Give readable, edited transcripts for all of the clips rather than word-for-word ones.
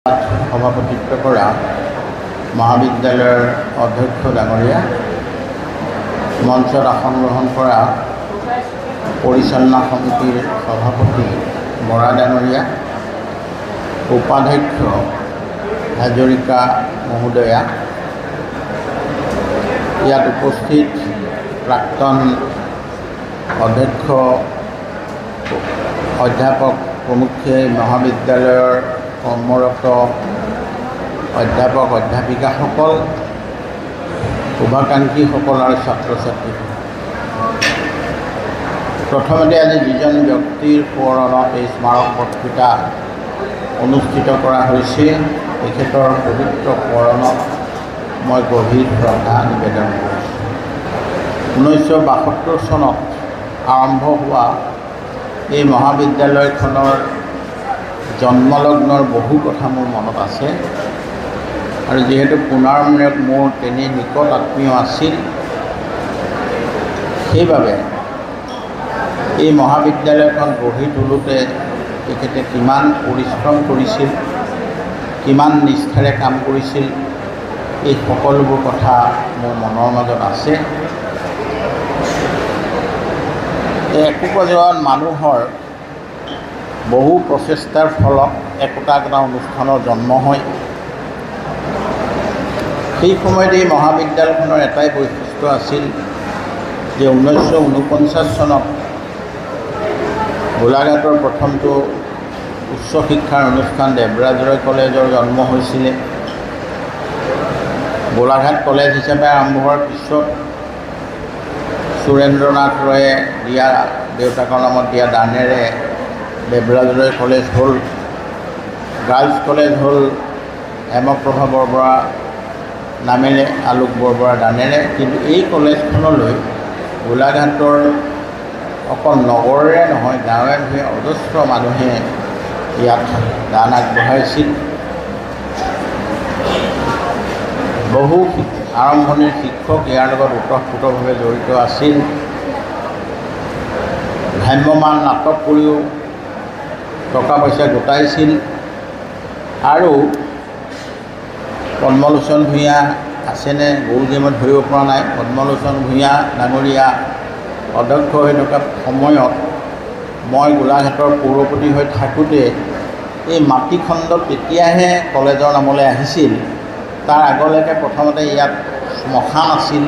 সভাপতিত্ব কৰা মহাবিদ্যালয়ৰ অধ্যক্ষ ডাঙৰীয়া, মঞ্চত আসন গ্ৰহণ কৰা পৰিচালনা সমিতিৰ সভাপতি বৰা ডাঙৰীয়া, উপাধ্যক্ষ হাজৰিকা মহোদয়া, ইয়াত উপস্থিত প্ৰাক্তন অধ্যক্ষ অধ্যাপক প্ৰমুখ্যে মহাবিদ্যালয়ৰ কৰ্মৰত অধ্যাপক অধ্যাপিকাসকল, শুভাকাংক্ষীসকল আৰু ছাত্ৰ ছাত্ৰী। প্ৰথমতে আজি যিজন ব্যক্তিৰ সোঁৱৰণত এই স্মাৰক বক্তৃতা অনুষ্ঠিত কৰা হৈছে, তেখেতৰ পবিত্ৰ সোঁৱৰণত মই গভীৰ শ্ৰদ্ধা নিবেদন কৰিছোঁ। 1972 চনত আৰম্ভ হোৱা এই মহাবিদ্যালয়খনৰ জন্মলগ্নৰ বহু কথা মোৰ মনত আছে আৰু যিহেতু পুনৰমূলক মোৰ তেনে নিকট আত্মীয় আছিল, সেইবাবে এই মহাবিদ্যালয়খন গঢ়ি তোলোতে তেখেতে কিমান পৰিশ্ৰম কৰিছিল, কিমান নিষ্ঠাৰে কাম কৰিছিল, এই সকলোবোৰ কথা মোৰ মনৰ মাজত আছে। একোজন মানুহৰ বহু প্ৰচেষ্টাৰ ফলত একোটা অনুষ্ঠানৰ জন্ম হয়। সেই সময়ত এই মহাবিদ্যালয়খনৰ এটাই বৈশিষ্ট্য আছিল যে 1949 চনত গোলাঘাটৰ প্ৰথমটো উচ্চ শিক্ষাৰ অনুষ্ঠান দেৱৰাজ ৰয় কলেজৰ জন্ম হৈছিলে। গোলাঘাট কলেজ হিচাপে আৰম্ভ হোৱাৰ পিছত সুৰেন্দ্ৰনাথ ৰয়ে দিয়া দেউতাকৰ নামত দিয়া দানেৰে দেৱৰাজ ৰয় কলেজ হ'ল, গাৰ্লছ কলেজ হ'ল হেমপ্ৰভা বৰবৰা নামেৰে, আলোক বৰবৰা দানেৰে। কিন্তু এই কলেজখনলৈ গোলাঘাটৰ অকল নগৰৰে নহয়, গাঁৱে ভূঞে অজস্ৰ মানুহে ইয়াত দান আগবঢ়াইছিল। বহু আৰম্ভণিৰ শিক্ষক ইয়াৰ লগত ওতঃপ্ৰোতভাৱে জড়িত আছিল। ভ্ৰাম্যমান নাটক কৰিও টকা পইচা গোটাইছিল আৰু পদ্মলোচন ভূঞা আছেনে বহুদিন মই ধৰিব পৰা নাই, পদ্মলোচন ভূঞা ডাঙৰীয়া অধ্যক্ষ হৈ থকা সময়ত মই গোলাঘাটৰ পৌৰপতি হৈ থাকোঁতে এই মাটিখণ্ড তেতিয়াহে কলেজৰ নামলৈ আহিছিল। তাৰ আগলৈকে প্ৰথমতে ইয়াত শ্মশান আছিল,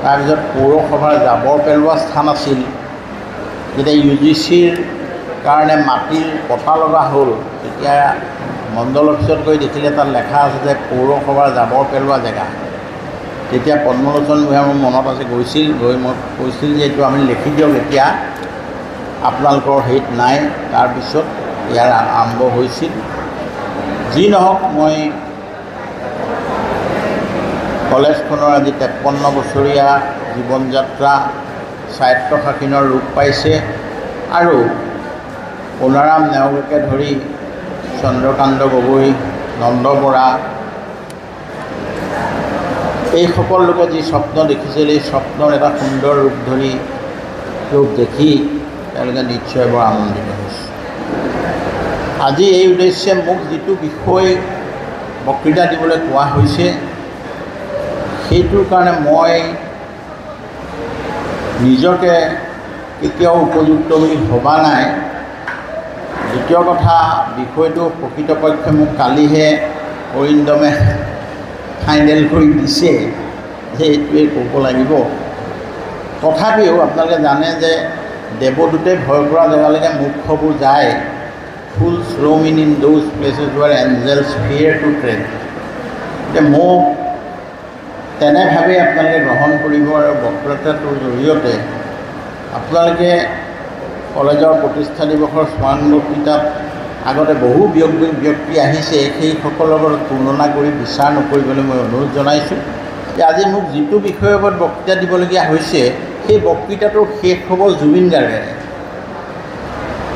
তাৰপিছত পৌৰসভাৰ জাবৰ পেলোৱা স্থান আছিল। যেতিয়া UGCৰ কাৰণে মাটিৰ পতা লগা হ'ল, তেতিয়া মণ্ডল অফিচত গৈ দেখিলে তাত লেখা আছে যে পৌৰসভাৰ জাবৰ পেলোৱা জেগা। তেতিয়া পদ্মলোচন ভূঞা মোৰ মনত আছে গৈ মই কৈছিল যে এইটো আমি লিখি দিয়ক, এতিয়া আপোনালোকৰ হেৰিত নাই। তাৰপিছত ইয়াৰ আৰম্ভ হৈছিল। যি নহওক, মই কলেজখনৰ আজি 53 বছৰীয়া জীৱন যাত্ৰা স্বায়ত্তশাসীনৰ ৰূপ পাইছে আৰু পুনাৰাম নেওগকে ধৰি চন্দ্ৰকান্ত গগৈ, নন্দ বৰা, এইসকল লোকে যি স্বপ্ন দেখিছিল, এই স্বপ্নৰ এটা সুন্দৰ ৰূপ দেখি তেওঁলোকে নিশ্চয় বৰ আনন্দিত হৈছে। আজি এই উদ্দেশ্যে মোক যিটো বিষয় বক্তৃতা দিবলৈ কোৱা হৈছে, সেইটোৰ কাৰণে মই নিজকে কেতিয়াও উপযুক্ত বুলি ভবা নাই। দ্বিতীয় কথা, বিষয়টো প্ৰকৃতপক্ষে মোক কালিহে অৰিন্দমে ফাইনেল কৰি দিছে যে এইটোৱে ক'ব লাগিব। তথাপিও আপোনালোকে জানে যে দেৱদূতে ভয় কৰা জেগালৈকে মূৰ্খবোৰ যায়। Fools roam in those places where angels fear to tread। এতিয়া মোক তেনেভাৱে আপোনালোকে গ্ৰহণ কৰিব আৰু বক্তৃতাটোৰ জৰিয়তে আপোনালোকে কলেজৰ প্ৰতিষ্ঠা দিৱসৰ স্মৰণ বক্তৃতাত আগতে বহু ব্যক্তি আহিছে, সেইসকলৰ লগত তুলনা কৰি বিচাৰ নকৰিবলৈ মই অনুৰোধ জনাইছোঁ। যে আজি মোক যিটো বিষয়ৰ ওপৰত বক্তৃতা দিবলগীয়া হৈছে, সেই বক্তৃতাটোৰ শেষ হ'ব জুবিন গাৰ্গেৰে।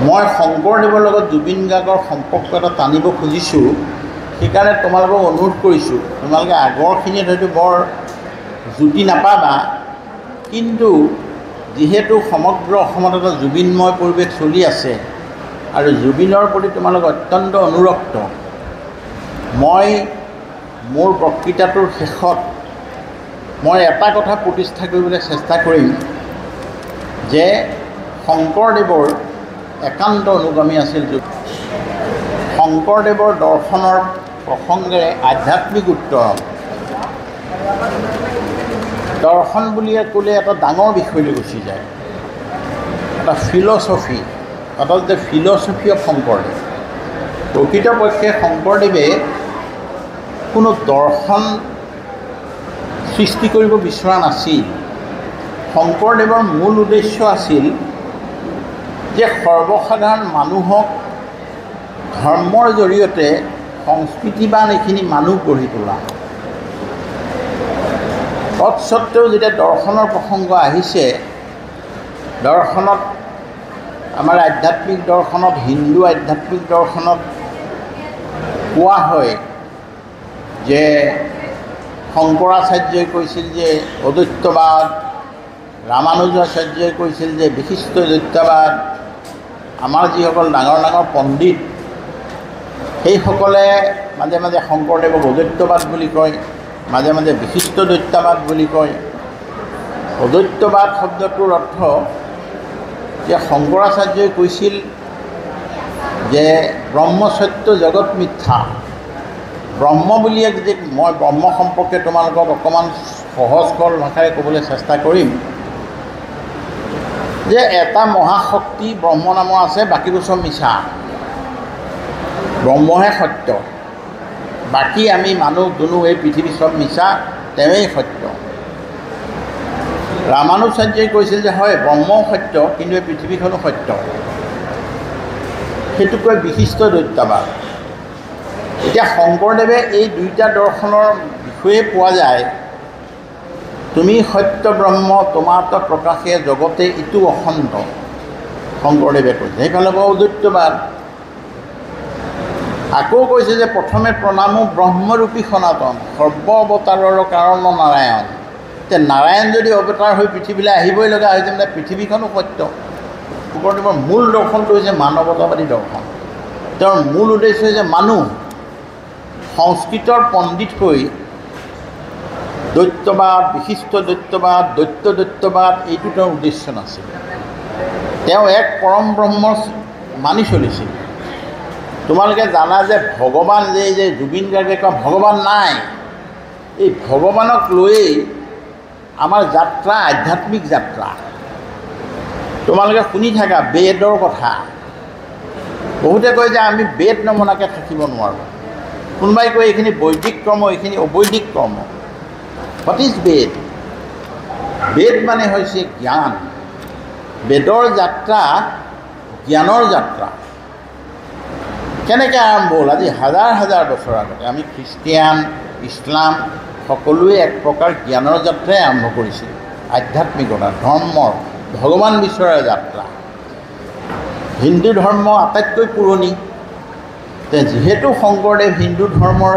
মই শংকৰদেৱৰ লগত জুবিন গাৰ্গৰ সম্পৰ্ক এটা টানিব খুজিছোঁ। সেইকাৰণে তোমালোকক অনুৰোধ কৰিছোঁ, তোমালোকে আগৰখিনিত হয়তো বৰ জুতি নাপাবা, কিন্তু যিহেতু সমগ্ৰ অসমত এটা জুবিনময় পৰিৱেশ চলি আছে আৰু জুবিনৰ প্ৰতি তোমালোক অত্যন্ত অনুৰক্ত, মই মোৰ বক্তৃতাটোৰ শেষত মই এটা কথা প্ৰতিষ্ঠা কৰিবলৈ চেষ্টা কৰিম যে শংকৰদেৱৰ একান্ত অনুগামী আছিল। শংকৰদেৱৰ দৰ্শনৰ প্ৰসংগেৰে আধ্যাত্মিক উত্তৰণ। দৰ্শন বুলিয়ে ক'লে এটা ডাঙৰ বিষয়লৈ গুচি যায়, এটা ফিলচফি, এটা যে ফিলচফি অফ শংকৰদেৱ। প্ৰকৃতপক্ষে শংকৰদেৱে কোনো দৰ্শন সৃষ্টি কৰিব বিচৰা নাছিল। শংকৰদেৱৰ মূল উদ্দেশ্য আছিল যে সৰ্বসাধাৰণ মানুহক ধৰ্মৰ জৰিয়তে সংস্কৃতিবান এইখিনি মানুহ গঢ়ি তোলা। তৎসত্ত্বেও যেতিয়া দৰ্শনৰ প্ৰসংগ আহিছে, দৰ্শনত আমাৰ আধ্যাত্মিক দৰ্শনত, হিন্দু আধ্যাত্মিক দৰ্শনত কোৱা হয় যে শংকৰাচাৰ্যই কৈছিল যে অদ্বৈতবাদ, ৰামানুজাচাৰ্যই কৈছিল যে বিশিষ্ট দ্বৈতবাদ। আমাৰ যিসকল ডাঙৰ ডাঙৰ পণ্ডিত সেইসকলে মাজে মাজে শংকৰদেৱক অদ্বৈতবাদ বুলি কয়, মাজে মাজে বিশিষ্ট দ্বৈতবাদ বুলি কয়। অদ্বৈতবাদ শব্দটোৰ অৰ্থ যে শংকৰাচাৰ্যই কৈছিল যে ব্ৰহ্ম সত্য জগত মিথ্যা। ব্ৰহ্ম বুলিয়ে যে মই ব্ৰহ্ম সম্পৰ্কে তোমালোকক অকণমান সহজ সৰল ভাষাৰে ক'বলৈ চেষ্টা কৰিম যে এটা মহাশক্তি ব্ৰহ্ম নামৰ আছে, বাকীবোৰ চব মিছা। ব্ৰহ্মহে সত্য, বাকী আমি মানুহ দুনু এই পৃথিৱী চব মিছা, তেওঁৱেই সত্য। ৰামানুজাচাৰ্যই কৈছিল যে হয় ব্ৰহ্মও সত্য, কিন্তু এই পৃথিৱীখনো সত্য। সেইটো কয় বিশিষ্ট দ্বৈতবাদ। এতিয়া শংকৰদেৱে এই দুইটা দৰ্শনৰ বিষয়ে পোৱা যায়। তুমি সত্য ব্ৰহ্ম, তোমাৰ তৎ প্ৰকাশে জগতে ইটো অখণ্ড, শংকৰদেৱে কৈছে। সেইফালে পৰা অদ্বৈতবাদ। আকৌ কৈছে যে প্ৰথমে প্ৰণামো ব্ৰহ্মৰূপী সনাতন, সৰ্ব অৱতাৰৰ কাৰণ নাৰায়ণ। এতিয়া নাৰায়ণ যদি অৱতাৰ হৈ পৃথিৱীলৈ আহিবই লগা হৈছে, মানে পৃথিৱীখনো সত্য। শংকৰদেৱৰ মূল দৰ্শনটো হৈছে মানৱতাবাদী দৰ্শন। তেওঁৰ মূল উদ্দেশ্য হৈছে মানুহ। সংস্কৃতৰ পণ্ডিত হৈ দ্বৈতবাদ, বিশিষ্ট দ্বৈতবাদ, দ্বৈতবাদ এইটো তেওঁৰ উদ্দেশ্য নাছিল। তেওঁ এক পৰম ব্ৰহ্ম মানি চলিছিল। তোমালোকে জানা যে ভগৱান যে জুবিন গাৰ্গে কয় ভগৱান নাই, এই ভগৱানক লৈয়ে আমাৰ যাত্ৰা আধ্যাত্মিক যাত্ৰা। তোমালোকে শুনি থাকা বেদৰ কথা। বহুতে কয় যে আমি বেদ নমনাকৈ থাকিব নোৱাৰোঁ। কোনোবাই কয় এইখিনি বৈদিক কৰ্ম, এইখিনি অবৈদিক কৰ্ম। হোৱাট ইজ বেদ? বেদ মানে হৈছে জ্ঞান। বেদৰ যাত্ৰা জ্ঞানৰ যাত্ৰা। কেনেকৈ আৰম্ভ হ'ল? আজি হাজাৰ হাজাৰ বছৰ আগতে আমি খ্ৰীষ্টিয়ান, ইছলাম সকলোৱে এক প্ৰকাৰ জ্ঞানৰ যাত্ৰাই আৰম্ভ কৰিছিল। আধ্যাত্মিকতা, ধৰ্মৰ, ভগৱান বিচৰাৰ যাত্ৰা। হিন্দু ধৰ্ম আটাইতকৈ পুৰণি। যিহেতু শংকৰদেৱ হিন্দু ধৰ্মৰ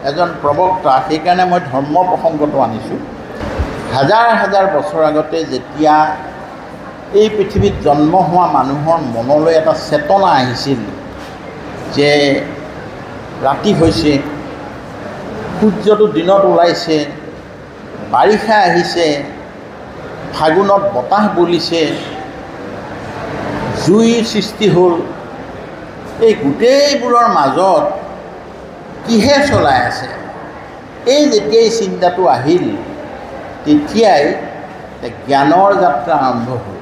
এজন প্ৰবক্তা, সেইকাৰণে মই ধৰ্মৰ প্ৰসংগটো আনিছোঁ। হাজাৰ হাজাৰ বছৰ আগতে যেতিয়া এই পৃথিৱীত জন্ম হোৱা মানুহৰ মনলৈ এটা চেতনা আহিছিল যে ৰাতি হৈছে, সূৰ্যটো দিনত ওলাইছে, বাৰিষা আহিছে, ফাগুনত বতাহ বলিছে, জুইৰ সৃষ্টি হ'ল, এই গোটেইবোৰৰ মাজত কিহে চলাই আছে? এই যেতিয়াই চিন্তাটো আহিল, তেতিয়াই জ্ঞানৰ যাত্ৰা আৰম্ভ হ'ল।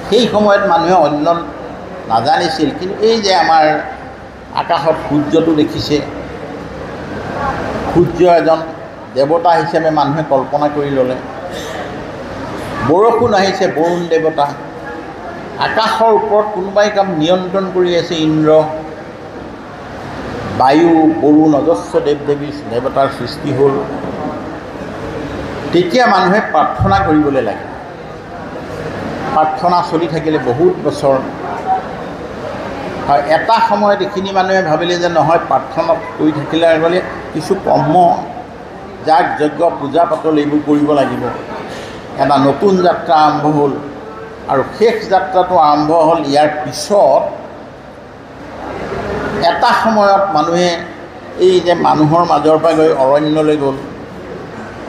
সেই সময়ত মানুহে অন্য নাজানিছিল, কিন্তু এই যে আমাৰ আকাশত সূৰ্যটো দেখিছে, সূৰ্য এজন দেৱতা হিচাপে মানুহে কল্পনা কৰি ল'লে। বৰষুণ আহিছে, বৰুণ দেৱতা। আকাশৰ ওপৰত কোনোবাই কাম নিয়ন্ত্ৰণ কৰি আছে, ইন্দ্ৰ। বায়ু, বৰুণ, অজস্ৰ দেৱ দেৱী দেৱতাৰ সৃষ্টি হ'ল। তেতিয়া মানুহে প্ৰাৰ্থনা কৰিবলৈ লাগে। প্ৰাৰ্থনা চলি থাকিলে বহুত বছৰ। আৰু এটা সময়ত এইখিনি মানুহে ভাবিলে যে নহয়, প্ৰাৰ্থনা কৰি থাকিলে আগলৈ কিছু কৰ্ম, যাগ যজ্ঞ, পূজা পাতল এইবোৰ কৰিব লাগিব। এটা নতুন যাত্ৰা আৰম্ভ হ'ল। আৰু শেষ যাত্ৰাটো আৰম্ভ হ'ল ইয়াৰ পিছত। এটা সময়ত মানুহে এই যে মানুহৰ মাজৰ পৰা গৈ অৰণ্যলৈ গ'ল,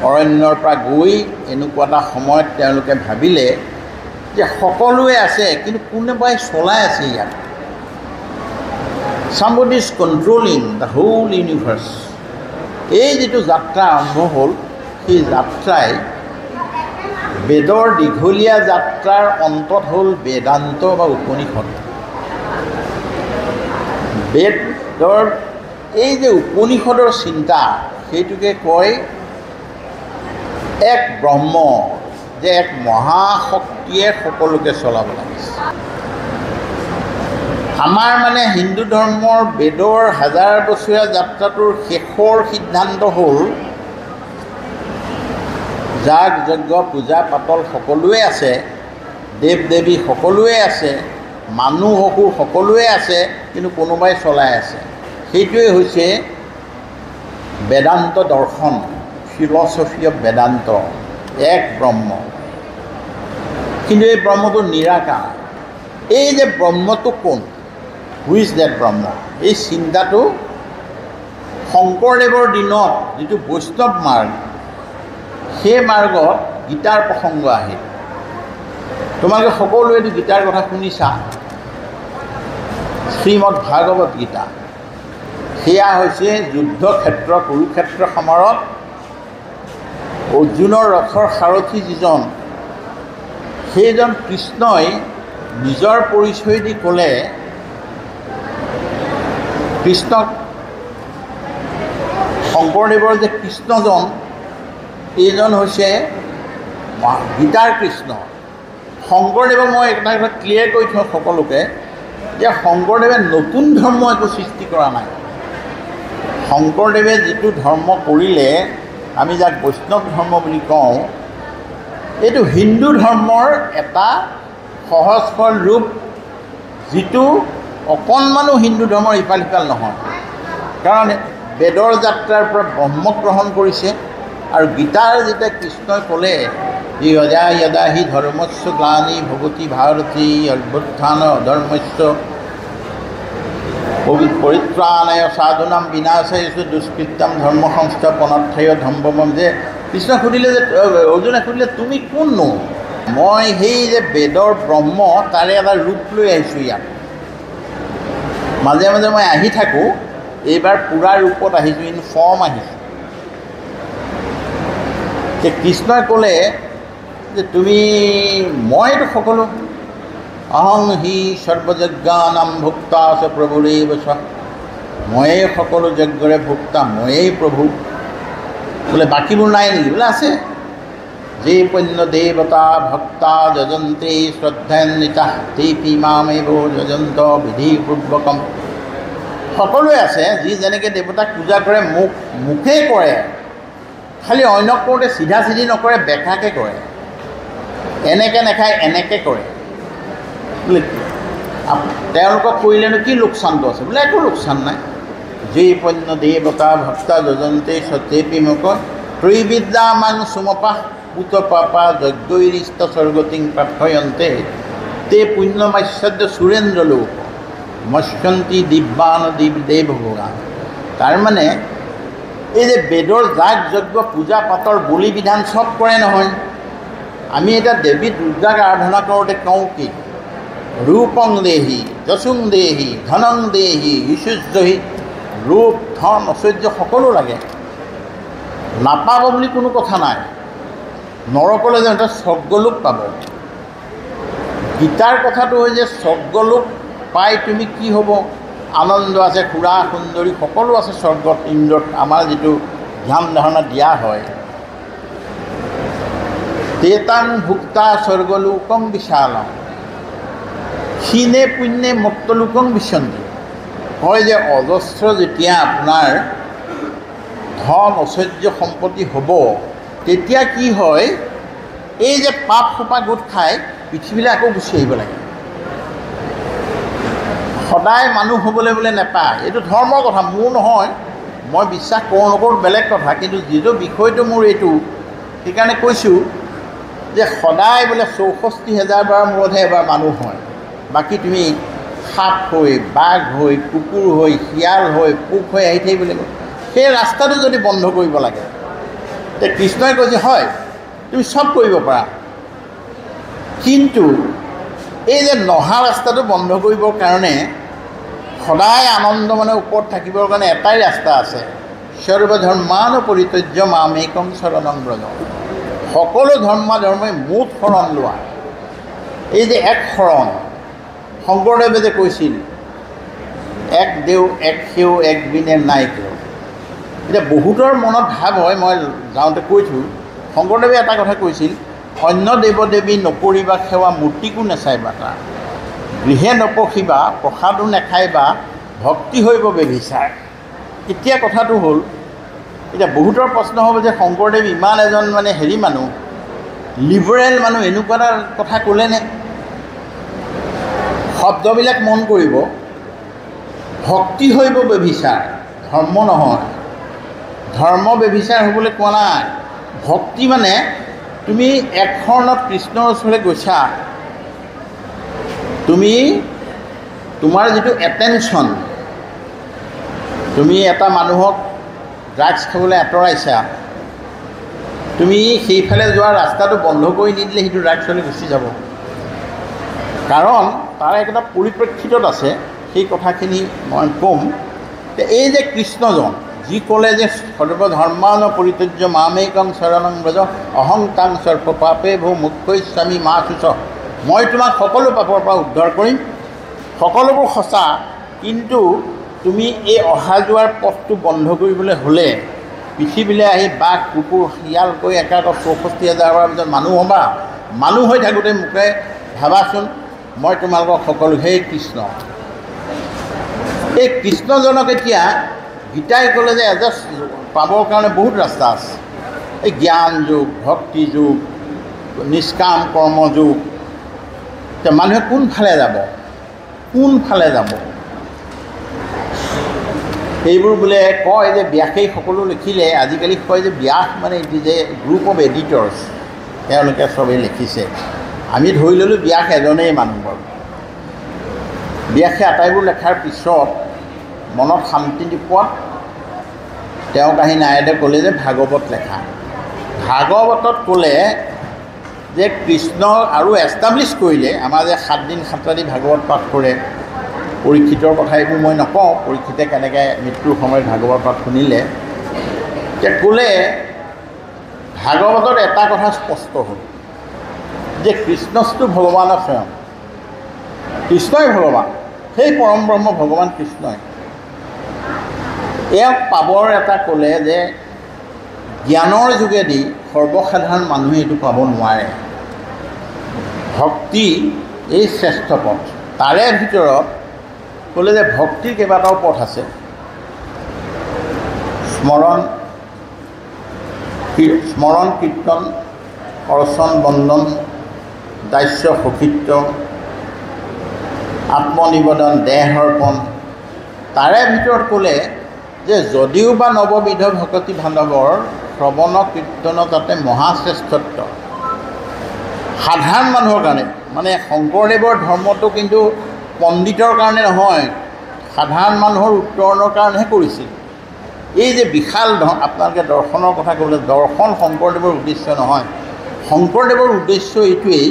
অৰণ্যৰ পৰা গৈ এনেকুৱা এটা সময়ত তেওঁলোকে ভাবিলে যে সকলোৱে আছে কিন্তু কোনোবাই চলাই আছে ইয়াত। Somebody is controlling the whole universe. এই যিটো যাত্ৰা আৰম্ভ হ'ল, সেই যাত্ৰাই বেদৰ দীঘলীয়া যাত্ৰাৰ অন্তত হ'ল বেদান্ত বা উপনিষদ। বেদৰ এই যে উপনিষদৰ চিন্তা, সেইটোকে কয় এক ব্ৰহ্ম, যে এক মহাশক্তিয়ে সকলোকে চলাব লাগিছে। আমাৰ মানে হিন্দু ধৰ্মৰ বেদৰ হাজাৰ বছৰীয়া যাত্ৰাটোৰ শেষৰ সিদ্ধান্ত হ'ল যাগ যজ্ঞ পূজা পাতল সকলোৱে আছে, দেৱ দেৱী সকলোৱে আছে, মানুহ অসুৰ সকলোৱে আছে, কিন্তু কোনোবাই চলাই আছে। সেইটোৱে হৈছে বেদান্ত দৰ্শন, ফিলচফি অফ বেদান্ত, এক ব্ৰহ্ম। কিন্তু এই ব্ৰহ্মটো নিৰাকাৰ। এই যে ব্ৰহ্মটো কোন, হু ইজ ডেট ব্ৰহ্ম, এই চিন্তাটো শংকৰদেৱৰ দিনত যিটো বৈষ্ণৱ মাৰ্গ, সেই মাৰ্গত গীতাৰ প্ৰসংগ আহিল। তোমালোকে সকলোৱেতো গীতাৰ কথা শুনিছা, শ্ৰীমদ ভাগৱত গীতা। সেয়া হৈছে যুদ্ধক্ষেত্ৰ, কুৰুক্ষেত্ৰ সমৰত অৰ্জুনৰ ৰথৰ সাৰথি যিজন, সেইজন কৃষ্ণই নিজৰ পৰিচয় দি ক'লে, কৃষ্ণক শংকৰদেৱৰ যে কৃষ্ণজন, এইজন হৈছে গীতাৰ কৃষ্ণ। শংকৰদেৱক মই এটা কথা ক্লিয়াৰ কৰি থওঁ সকলোকে, যে শংকৰদেৱে নতুন ধৰ্ম একো সৃষ্টি কৰা নাই। শংকৰদেৱে যিটো ধৰ্ম কৰিলে, আমি যাক বৈষ্ণৱ ধৰ্ম বুলি কওঁ, এইটো হিন্দু ধৰ্মৰ এটা সহজ সৰল ৰূপ, যিটো অকণমানো হিন্দু ধৰ্মৰ ইফাল সিফাল নহয়। কাৰণ বেদৰ যাত্ৰাৰ পৰা ব্ৰহ্মক গ্ৰহণ কৰিছে, আৰু গীতাৰ যেতিয়া কৃষ্ণই ক'লে যদা যদা হি ধৰ্মস্য গ্লানি ভৱতি ভাৰতী অভ্যুত্থান অধৰ্মস্য পৰিত্ৰাণায় সাধুনাম বিনাশায়সু দুষ্কৃত্যম ধৰ্ম সংস্থাপনাৰ্থ্যায় ধম্মম, যে কৃষ্ণ সুধিলে, যে অৰ্জুনে সুধিলে তুমি কোননো? মই সেই যে বেদৰ ব্ৰহ্ম, তাৰে এটা ৰূপ লৈ আহিছোঁ ইয়াত। মাজে মাজে মই আহি থাকোঁ, এইবাৰ পূৰা ৰূপত আহিছোঁ, ইন ফৰ্ম আহিছোঁ। যে কৃষ্ণই ক'লে যে তুমি, মইতো সকলো, অহং হি সৰ্বযজ্ঞানাম ভোক্তা চ প্ৰভুৰেৱ চ, ময়েই সকলো যজ্ঞৰে ভোক্তা, ময়েই প্ৰভু। বোলে বাকীবোৰ নাই নেকি? বোলে আছে। যে পন্য দেৱতা ভক্তা যজন্তে শ্ৰদ্ধান্বিতা তেপি মামেব যজন্ত বিধিপূৰ্বকম। সকলোৱে আছে, যি যেনেকৈ দেৱতাক পূজা কৰে, মুখেই কৰে, খালি অন্যক কৰোঁতে চিধা চিধি নকৰে, বেকাকৈ কৰে, এনেকৈ নাখায়, এনেকৈ কৰে। বোলে তেওঁলোকক কৰিলেনো কি লোকচানটো আছে? বোলে একো লোকচান নাই। যে পন্য দেৱতা ভক্তা যজন্তে সত্যেপি মোক ত্ৰৈবিদ্যা মান সুমপা পুত পাপা যজ্ঞৈৰিষ্ট স্বৰ্গতিং প্ৰাৰ্থয়ন্তে তে পুণ্যমাশ্চৰ্য সুৰেন্দ্ৰ লোক মস্যন্তি দিব্যান দেৱ ভগৱান। তাৰমানে এই যে বেদৰ যাগ যজ্ঞ পূজা পাতৰ বলি বিধান চব কৰে নহয়। আমি এতিয়া দেৱী দুৰ্গাক আৰাধনা কৰোঁতে কওঁ কি? ৰূপং দেহি যচুং দেহি ধনং দেহি ঐশ্বৰ্যহি। ৰূপ ধন ঐশ্বৰ্য সকলো লাগে, নাপাব বুলি কোনো কথা নাই। নৰকলৈ যাওঁতে স্বৰ্গলোক পাব। গীতাৰ কথাটো হয় যে স্বৰ্গলোক পাই তুমি কি হ'ব? আনন্দ আছে, খুৰা সুন্দৰী সকলো আছে স্বৰ্গত, ইন্দ্ৰত। আমাৰ যিটো ধ্যান ধাৰণা দিয়া হয়, তেতাং ভুক্তা স্বৰ্গলোকং বিশালং ক্ষীণে পুণ্যে মুক্তলোকং বিশন্তি। হয় যে অজস্ৰ যেতিয়া আপোনাৰ ধন ঐশ্বৰ্য সম্পত্তি হ'ব, তেতিয়া কি হয়, এই যে পাপ সোপা গোট খাই পৃথিৱীলৈ আকৌ গুচি আহিব লাগে। সদায় মানুহ হ'বলৈ বোলে নেপায়, এইটো ধৰ্মৰ কথা, মোৰ নহয়। মই বিশ্বাস কৰোঁ নকৰোঁ বেলেগ কথা, কিন্তু যিটো বিষয়টো মোৰ এইটো, সেইকাৰণে কৈছোঁ যে সদায় বোলে 64,000 বাৰৰ মূৰতহে এবাৰ মানুহ হয়, বাকী তুমি সাপ হৈ, বাঘ হৈ, কুকুৰ হৈ, শিয়াল হৈ, পোক হৈ আহি থাকিব লাগিব। সেই ৰাস্তাটো যদি বন্ধ কৰিব লাগে, তে কৃষ্ণই কৈছে হয় তুমি চব কৰিব পাৰা, কিন্তু এই যে নহা ৰাস্তাটো বন্ধ কৰিবৰ কাৰণে সদায় আনন্দ মানে ওপৰত থাকিবৰ কাৰণে এটাই ৰাস্তা আছে, সৰ্বধৰ্মান পৰিত্যজ্য মামেকং শৰণং ব্ৰজ। সকলো ধৰ্মই মুঠ শৰণ লোৱা। এই যে এক শৰণ, শংকৰদেৱে যে কৈছিল এক দেও এক সেও এক বিনে নাই কেও। এতিয়া বহুতৰ মনত ভাৱ হয়, মই যাওঁতে কৈছোঁ, শংকৰদেৱে এটা কথা কৈছিল, অন্য দেৱদেৱী নকৰিবা সেৱা, মূৰ্তিকো নেচাইবা তাৰ, গৃহে নপশিবা প্ৰসাদো নেখাইবা, ভক্তি হৈব বেভিচাৰ। এতিয়া কথাটো হ'ল, এতিয়া বহুতৰ প্ৰশ্ন হ'ব যে শংকৰদেৱ ইমান এজন মানে হেৰি মানুহ, লিবাৰেল মানুহ, এনেকুৱা এটা কথা ক'লেনে? শব্দবিলাক মন কৰিব, ভক্তি হৈব বেভিচাৰ, ধৰ্ম নহয়। ধৰ্ম বেভিচাৰ হ'বলৈ কোৱা নাই। ভক্তি মানে তুমি এক শৰণত কৃষ্ণৰ ওচৰলৈ গৈছা, তুমি তোমাৰ যিটো এটেনশ্যন, তুমি এটা মানুহক ড্ৰাগছ খাবলৈ আঁতৰাইছা, তুমি সেইফালে যোৱা ৰাস্তাটো বন্ধ কৰি নিদিলে সেইটো ড্ৰাগছলৈ গুচি যাব। কাৰণ তাৰ এটা পৰিপ্ৰেক্ষিতত আছে, সেই কথাখিনি মই ক'ম। এই যে কৃষ্ণজন যি ক'লে যে সৰ্বধৰ্মান পৰিত্যজ্য মামেকং শৰণং ব্ৰজ, অহং তাং সৰ্প পাপে ভো মুখ্যস্বামী মা শুচ। মই তোমাক সকলো পাপৰ পৰা উদ্ধাৰ কৰিম, সকলোবোৰ সঁচা, কিন্তু তুমি এই অহা যোৱাৰ পথটো বন্ধ কৰিবলৈ হ'লে পৃথিৱীলৈ আহি বাঘ কুকুৰ শিয়াল কৈ একেবাৰে 64,000 বাৰৰ পিছত মানুহ হ'বা। মানুহ হৈ থাকোঁতে মোকে ভাবাচোন, মই তোমালোকক সকলো, সেই কৃষ্ণ। এই কৃষ্ণজনক এতিয়া গীতাই ক'লে যে এডজাষ্ট পাবৰ কাৰণে বহুত ৰাস্তা আছে। এই জ্ঞান যোগ, ভক্তি যোগ, নিষ্কাম কৰ্ম যোগ। এতিয়া মানুহে কোনফালে যাব, কোনফালে যাব? এইবোৰ বোলে কয় যে ব্যাসেই সকলো লিখিলে। আজিকালি কয় যে ব্যাস মানে এটি যে গ্ৰুপ অফ এডিটৰ্ছ, তেওঁলোকে চবেই লিখিছে। আমি ধৰি ল'লোঁ ব্যাস এজনেই মানুহ বাৰু। ব্যাসে আটাইবোৰ লেখাৰ পিছত মনত শান্তি নোপোৱাত তেওঁক আহি নাৰদে ক'লে যে ভাগৱত লেখা। ভাগৱতত ক'লে যে কৃষ্ণ আৰু এষ্টাব্লিছ কৰিলে, আমাৰ যে 7 দিন 7 ৰাতি ভাগৱত পাঠ কৰে, পৰীক্ষিতৰ কথা এইবোৰ মই নকওঁ, পৰীক্ষিতে কেনেকৈ মৃত্যুৰ সময়ত ভাগৱত পাঠ শুনিলে। এতিয়া ক'লে ভাগৱতত এটা কথা স্পষ্ট হ'ল যে কৃষ্ণস্তু ভগৱানৰ স্বয়ং, কৃষ্ণই ভগৱান, সেই পৰম ব্ৰহ্ম ভগৱান কৃষ্ণই। এয়াক পাবৰ এটা ক'লে যে জ্ঞানৰ যোগেদি সৰ্বসাধাৰণ মানুহে এইটো পাব নোৱাৰে। ভক্তি এই শ্ৰেষ্ঠ পথ। তাৰে ভিতৰত ক'লে যে ভক্তিৰ কেইবাটাও পথ আছে। স্মৰণ কীৰ্তন, অৰ্চন বন্দন, দাস্য সখিত্ব, আত্মনিবেদন, দেহ অৰ্পণ। তাৰে ভিতৰত ক'লে যে যদিও বা নৱবিধ ভকতি বান্ধৱৰ শ্ৰৱণ কীৰ্তন তাতে মহাশ্ৰেষ্ঠত্ব। সাধাৰণ মানুহৰ কাৰণে, মানে শংকৰদেৱৰ ধৰ্মটো কিন্তু পণ্ডিতৰ কাৰণে নহয়, সাধাৰণ মানুহৰ উত্তৰণৰ কাৰণেহে কৰিছিল। এই যে বিশাল আপোনালোকে দৰ্শনৰ কথা ক'লে, দৰ্শন শংকৰদেৱৰ উদ্দেশ্য নহয়। শংকৰদেৱৰ উদ্দেশ্য এইটোৱেই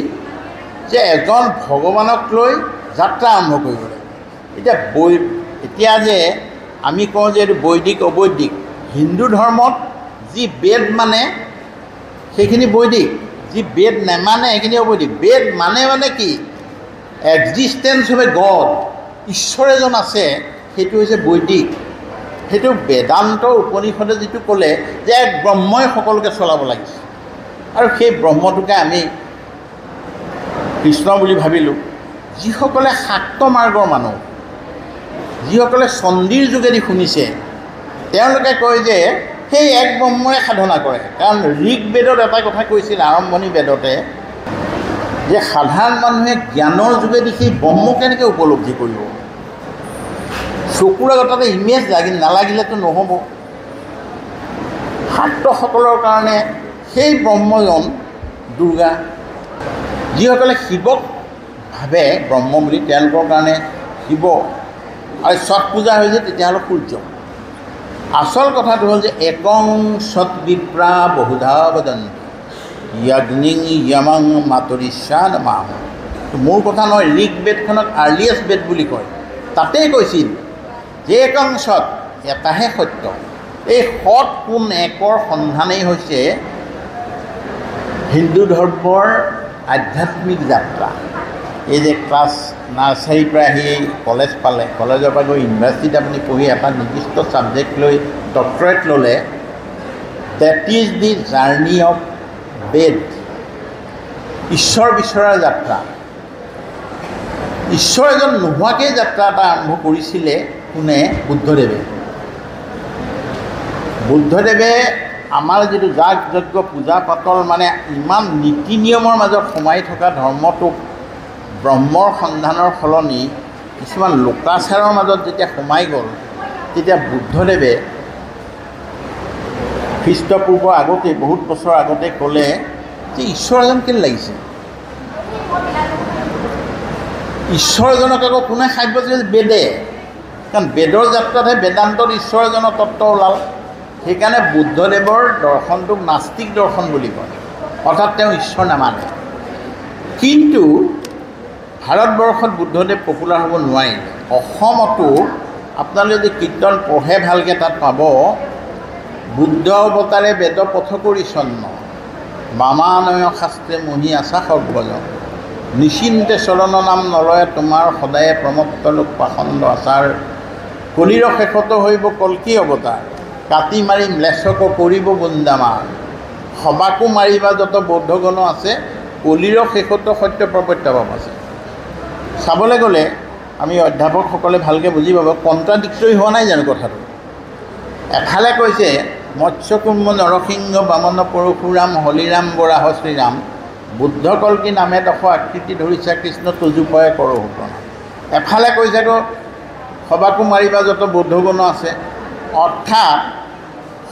যে এজন ভগৱানক লৈ যাত্ৰা আৰম্ভ কৰিব লাগে। এতিয়া যে আমি কওঁ যে এইটো বৈদিক অবৈদিক, হিন্দু ধৰ্মত যি বেদ মানে সেইখিনি বৈদিক, যি বেদ নেমানে সেইখিনি অবৈদিক। বেদ মানে কি? এক্সিষ্টেঞ্চ অফ এ গড, ঈশ্বৰ এজন আছে, সেইটো হৈছে বৈদিক। সেইটো বেদান্ত উপনিষদে যিটো ক'লে যে এক ব্ৰহ্মই সকলোকে চলাব লাগিছে, আৰু সেই ব্ৰহ্মটোকে আমি কৃষ্ণ বুলি ভাবিলোঁ। যিসকলে শাক্ত মাৰ্গৰ মানুহ, যিসকলে চণ্ডীৰ যোগেদি শুনিছে, তেওঁলোকে কয় যে সেই এক ব্ৰহ্মৰে সাধনা কৰে। কাৰণ ঋগ বেদত এটা কথা কৈছিল, আৰম্ভণি বেদতে, যে সাধাৰণ মানুহে জ্ঞানৰ যোগেদি সেই ব্ৰহ্ম কেনেকৈ উপলব্ধি কৰিব। চকুৰ আগতে ইমেজ নালাগিলেতো নহ'ব। শাক্তসকলৰ কাৰণে সেই ব্ৰহ্মজন দুৰ্গা। যিসকলে শিৱক ভাবে ব্ৰহ্ম বুলি, তেওঁলোকৰ কাৰণে শিৱ আৰু ছট পূজা হৈছে তেতিয়াহ'লে সূৰ্য। আচল কথাটো হ'ল যে একং সৎ বিপ্ৰা বহুধা বদন্তি য়গ্নিং য়মং মাতৰিষ্যা নমাহ। মোৰ কথা নহয়, ঋগবেদখনক আৰ্লিয়েষ্ট বেদ বুলি কয়। তাতেই কৈছিল যে একং সৎ, এটাহে সত্য। এই সৎ কোন একৰ সন্ধানেই হৈছে হিন্দু ধৰ্মৰ আধ্যাত্মিক যাত্ৰা। এই যে ক্লাছ নাৰ্চাৰীৰ পৰা আহি কলেজ পালে, কলেজৰ পৰা গৈ ইউনিভাৰ্চিটিত আপুনি পঢ়ি এটা নিৰ্দিষ্ট ছাবজেক্ট লৈ ডক্টৰেট ল'লে, that is the journey of Veda. ঈশ্বৰ বিচৰাৰ যাত্ৰা। ঈশ্বৰ এজন নোহোৱাকৈ যাত্ৰা এটা আৰম্ভ কৰিছিলে কোনে? বুদ্ধদেৱে। বুদ্ধদেৱে আমাৰ যিটো যাগ যজ্ঞ পূজা পাতল, মানে ইমান নীতি নিয়মৰ মাজত সোমাই থকা ধৰ্মটোক ব্ৰহ্মৰ সন্ধানৰ সলনি কিছুমান লোকাচাৰৰ মাজত যেতিয়া সোমাই গ'ল, তেতিয়া বুদ্ধদেৱে খ্ৰীষ্টপূৰ্ব আগতে, বহুত বছৰ আগতে ক'লে যে ঈশ্বৰ এজন কেলৈ লাগিছে? ঈশ্বৰ এজনক আকৌ কোনে সাব্য কৰিছে? বেদে। কাৰণ বেদৰ যাত্ৰাতহে বেদান্তত ঈশ্বৰ এজনৰ তত্ত্ব ওলাল। সেইকাৰণে বুদ্ধদেৱৰ দৰ্শনটোক নাস্তিক দৰ্শন বুলি কয়, অৰ্থাৎ তেওঁ ঈশ্বৰ নামানে। কিন্তু ভাৰতবৰ্ষত বুদ্ধদেৱ পপুলাৰ হ'ব নোৱাৰিলে। অসমতো আপোনালোকে যদি কীৰ্তন পঢ়ে ভালকৈ তাত পাব, বুদ্ধ অৱতাৰে বেদ পথ কৰি চন্ন, বামানয় শাস্ত্ৰে মহি আছা সৰ্বজ, নিচিন্তে চৰণ নাম নলয়ে তোমাৰ সদায়ে প্ৰমত্ত লোক পাখণ্ড আচাৰ, কলিৰ শেষত হৈব কল্কি অৱতাৰ, কাটি মাৰি ম্লেচ্ছক কৰিব বন্দামাৰ, সবাকো মাৰিবা যত বৌদ্ধগণ আছে, কলিৰ শেষত সত্য প্ৰত্যভাৱ আছে। চাবলৈ গ'লে আমি অধ্যাপকসকলে ভালকৈ বুজি পাব, কণ্ট্ৰাডিক্টৰী হোৱা নাই জানো কথাটো? এফালে কৈছে মৎস্যকুম্ভ নৰসিংহ বামন পৰশুৰাম হলিৰাম বৰাহ শ্ৰীৰাম, বুদ্ধ কল্কি নামে দশ আকৃতি ধৰিছা কৃষ্ণ তজুপয়ে কৰ ঘটনা। এফালে কৈছে আকৌ সবাকো মাৰিবা যত বৌদ্ধগণ আছে। অৰ্থাৎ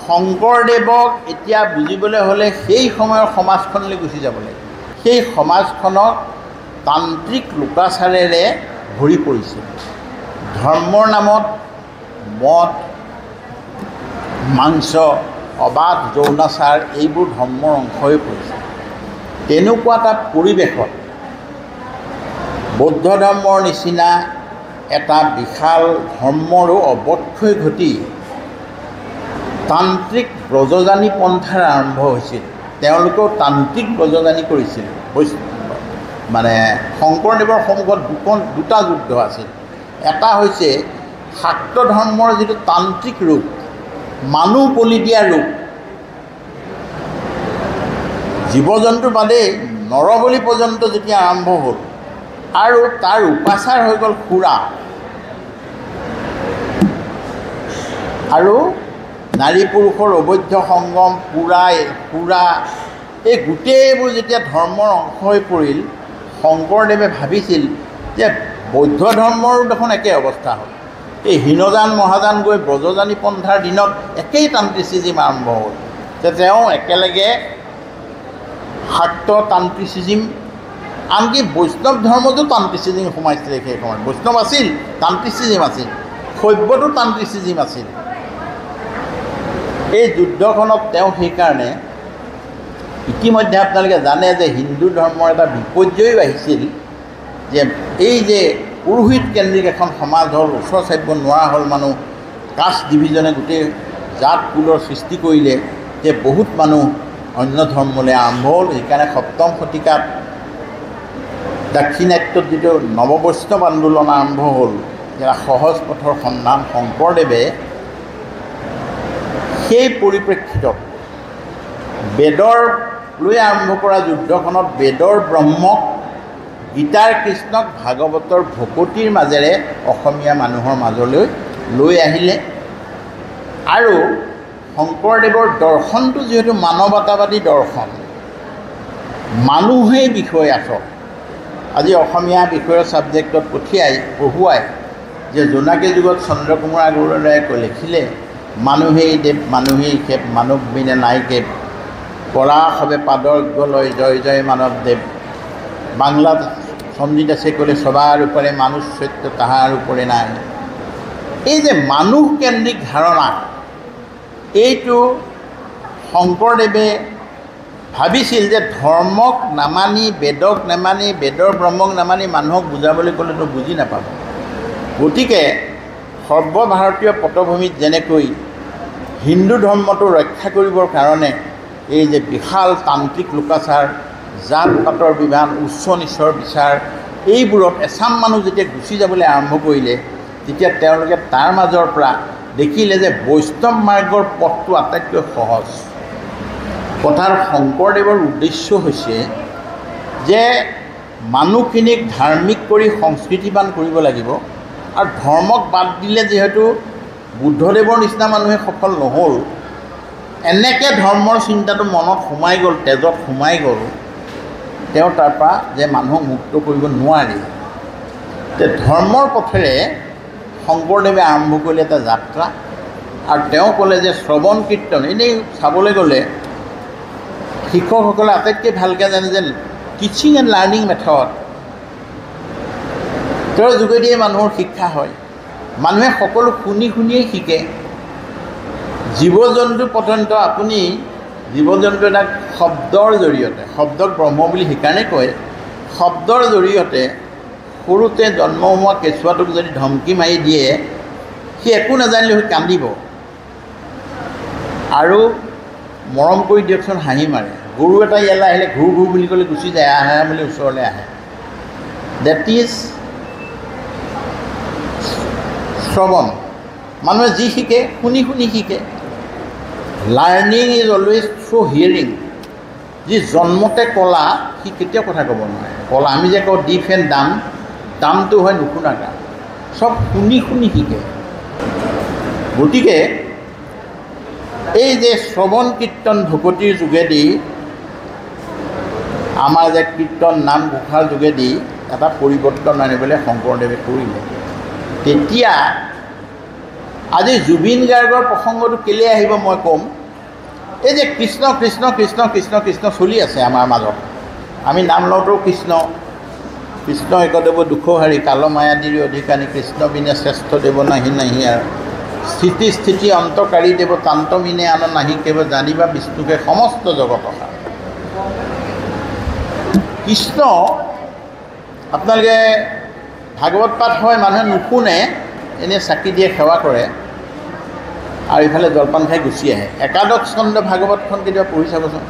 শংকৰদেৱক এতিয়া বুজিবলৈ হ'লে সেই সময়ৰ সমাজখনলৈ গুচি যাব লাগিব। সেই সমাজখনক তান্ত্ৰিক লোকাচাৰেৰে ভৰি পৰিছিল। ধৰ্মৰ নামত মদ, মাংস, অবাধ যৌনাচাৰ এইবোৰ ধৰ্মৰ অংশ হৈ পৰিছে। তেনেকুৱা এটা পৰিৱেশত বৌদ্ধ ধৰ্মৰ নিচিনা এটা বিশাল ধৰ্মৰো অৱক্ষয় ঘটি তান্ত্ৰিক ব্ৰজযানী পন্থাৰ আৰম্ভ হৈছিল। তেওঁলোকেও তান্ত্ৰিক ব্ৰজযানী কৰিছিল। মানে শংকৰদেৱৰ সন্মুখত দুটা যুদ্ধ আছিল। এটা হৈছে শাক্ত ধৰ্মৰ যিটো তান্ত্ৰিক ৰূপ, মানুহ বলি দিয়া ৰূপ, জীৱ জন্তু বাদেই নৰবলি পৰ্যন্ত যেতিয়া আৰম্ভ হ'ল, আৰু তাৰ উপাচাৰ হৈ গ'ল সুৰা, আৰু নাৰী পুৰুষৰ অবৈধ সংগম, সুৰা, এই গোটেইবোৰ যেতিয়া ধৰ্মৰ অংশ হৈ পৰিল, শংকৰদেৱে ভাবিছিল যে বৌদ্ধ ধৰ্মৰো দেখোন একে অৱস্থা হ'ল। এই হীনযান মহাযান গৈ ব্ৰজযানী পন্থাৰ দিনত একেই তান্ত্ৰিচিজিম আৰম্ভ হ'ল। যে তেওঁ একেলগে শাক্ত তান্ত্ৰিচিজিম, আনকি বৈষ্ণৱ ধৰ্মতো তান্ত্ৰিচিজিম সোমাইছিলে। সেই সময়ত বৈষ্ণৱ আছিল, তান্ত্ৰিচিজিম আছিল, শৈৱতো তান্ত্ৰিচিজিম আছিল। এই যুদ্ধখনত তেওঁ সেইকাৰণে, ইতিমধ্যে আপোনালোকে জানে যে হিন্দু ধৰ্মৰ এটা বিপৰ্যয়ো আহিছিল, যে এই যে পুৰোহিত কেন্দ্ৰিক এখন সমাজ হ'ল, ওচৰ চাপিব নোৱাৰা হ'ল মানুহ, কাষ্ট ডিভিজনে গোটেই জাত কুলৰ সৃষ্টি কৰিলে, যে বহুত মানুহ অন্য ধৰ্মলৈ আৰম্ভ হ'ল। সেইকাৰণে ৭ম শতিকাত দাক্ষিণাত্যত যিটো নৱবৈষ্ণৱ আন্দোলন আৰম্ভ হ'ল, যাৰ সহজ পথৰ সন্ধান, শংকৰদেৱে সেই পৰিপ্ৰেক্ষিতত বেদৰ লৈ আৰম্ভ কৰা যুদ্ধখনত বেদৰ ব্ৰহ্মক, গীতাৰ কৃষ্ণক, ভাগৱতৰ ভকতিৰ মাজেৰে অসমীয়া মানুহৰ মাজলৈ লৈ আহিলে। আৰু শংকৰদেৱৰ দৰ্শনটো যিহেতু মানৱতাবাদী দৰ্শন, মানুহেই বিষয় আচল। আজি অসমীয়া বিষয়ৰ ছাবজেক্টত পঢ়ুৱাই যে জোনাকী যুগত চন্দ্ৰকুমাৰ আগৰৱালাই লিখিলে, মানুহেই দেৱ মানুহেই খেপ, মানৱ বিনে নাই কেপ, পৰা সবে পাদৰ্ঘ্য লয় জয় জয় মানৱ দেৱ। বাংলাত সঞ্জীৱ দাসে ক'লে সবাৰ উপৰে মানুষ সত্য তাহাৰ উপৰে নাই। এই যে মানুহকেন্দ্ৰিক ধাৰণা, এইটো শংকৰদেৱে ভাবিছিল যে ধৰ্মক নামানি, বেদক নামানি, বেদৰ ব্ৰহ্মক নামানি মানুহক বুজাবলৈ ক'লেতো বুজি নাপাব। গতিকে সৰ্বভাৰতীয় পটভূমিত যেনেকৈ হিন্দু ধৰ্মটো ৰক্ষা কৰিবৰ কাৰণে এই যে বিশাল তান্ত্ৰিক লোকাচাৰ, জাত পাতৰ বিভান, উচ্চ নিচৰ বিচাৰ, এইবোৰত এচাম মানুহ যেতিয়া গুচি যাবলৈ আৰম্ভ কৰিলে, তেতিয়া তেওঁলোকে তাৰ মাজৰ পৰা দেখিলে যে বৈষ্ণৱ মাৰ্গৰ পথটো আটাইতকৈ সহজ। কথাৰ শংকৰদেৱৰ উদ্দেশ্য হৈছে যে মানুহখিনিক ধাৰ্মিক কৰি সংস্কৃতিবান কৰিব লাগিব, আৰু ধৰ্মক বাদ দিলে যিহেতু বুদ্ধদেৱৰ নিচিনা মানুহে সফল নহ'ল, এনেকৈ ধৰ্মৰ চিন্তাটো মনত সোমাই গ'ল, তেজত সোমাই গ'ল, তেওঁ তাৰপৰা যে মানুহক মুক্ত কৰিব নোৱাৰি। তে ধৰ্মৰ পথেৰে শংকৰদেৱে আৰম্ভ কৰিলে এটা যাত্ৰা, আৰু তেওঁ ক'লে যে শ্ৰৱণ কীৰ্তন, এনেই চাবলৈ গ'লে শিক্ষকসকলে আটাইতকৈ ভালকৈ জানে যে টিচিং এণ্ড লাৰ্ণিং মেথড, তেওঁৰ যোগেদিয়ে মানুহৰ শিক্ষা হয়। মানুহে সকলো শুনি শুনিয়েই শিকে। জীৱ জন্তু পৰ্যন্ত আপুনি জীৱ জন্তু এটা শব্দৰ জৰিয়তে, শব্দক ব্ৰহ্ম বুলি সেইকাৰণে কয়, শব্দৰ জৰিয়তে সৰুতে জন্ম হোৱা কেঁচুৱাটোক যদি ধমকি মাৰি দিয়ে, সি একো নাজানিলে সি কান্দিব, আৰু মৰম কৰি দিয়কচোন হাঁহি মাৰে। গৰু এটা ইয়ালৈ আহিলে ঘূৰ ঘূৰ বুলি ক'লে গুচি যায়, আহে বুলি ওচৰলৈ আহে। ডেট ইজ শ্ৰৱণ। মানুহে যি শিকে শুনি শুনি শিকে। Learning is always through hearing. যি জন্মতে কলা সি কেতিয়াও কথা ক'ব নোৱাৰে। কলা আমি যে কওঁ ডিফ এণ্ড ডাম, ডামটো হয় নুশুনা কাম, চব শুনি শুনি শিকে। গতিকে এই যে শ্ৰৱণ কীৰ্তন ভকতিৰ যোগেদি আমাৰ যে কীৰ্তন নাম ঘোষাৰ যোগেদি এটা পৰিৱৰ্তন আনিবলৈ শংকৰদেৱে কৰিলে। তেতিয়া আজি জুবিন গাৰ্গৰ প্ৰসংগটো কেলৈ আহিব মই ক'ম। এই যে কৃষ্ণ কৃষ্ণ কৃষ্ণ কৃষ্ণ কৃষ্ণ চলি আছে আমাৰ মাজত, আমি নাম লওঁতেও কৃষ্ণ কৃষ্ণ একদেৱ দুখহাৰী, কাল মায়াদিৰ অধিকাৰী, কৃষ্ণ বিনে শ্ৰেষ্ঠ দেৱ নাহি নাহি, আৰু স্থিতি স্থিতি অন্তকাৰী দেৱ, তান্ত মিনে আন নাহি কেৱ, জানিবা বিষ্ণুকে সমস্ত জগত। কৃষ্ণ আপোনালোকে ভাগৱত পাঠ হয়, মানুহে নুশুনে, এনেই চাকি দিয়ে, সেৱা কৰে, আৰু ইফালে জলপান খাই গুচি আহে। একাদশ স্কন্ধ ভাগৱতখন কেতিয়াবা পঢ়ি চাবচোন।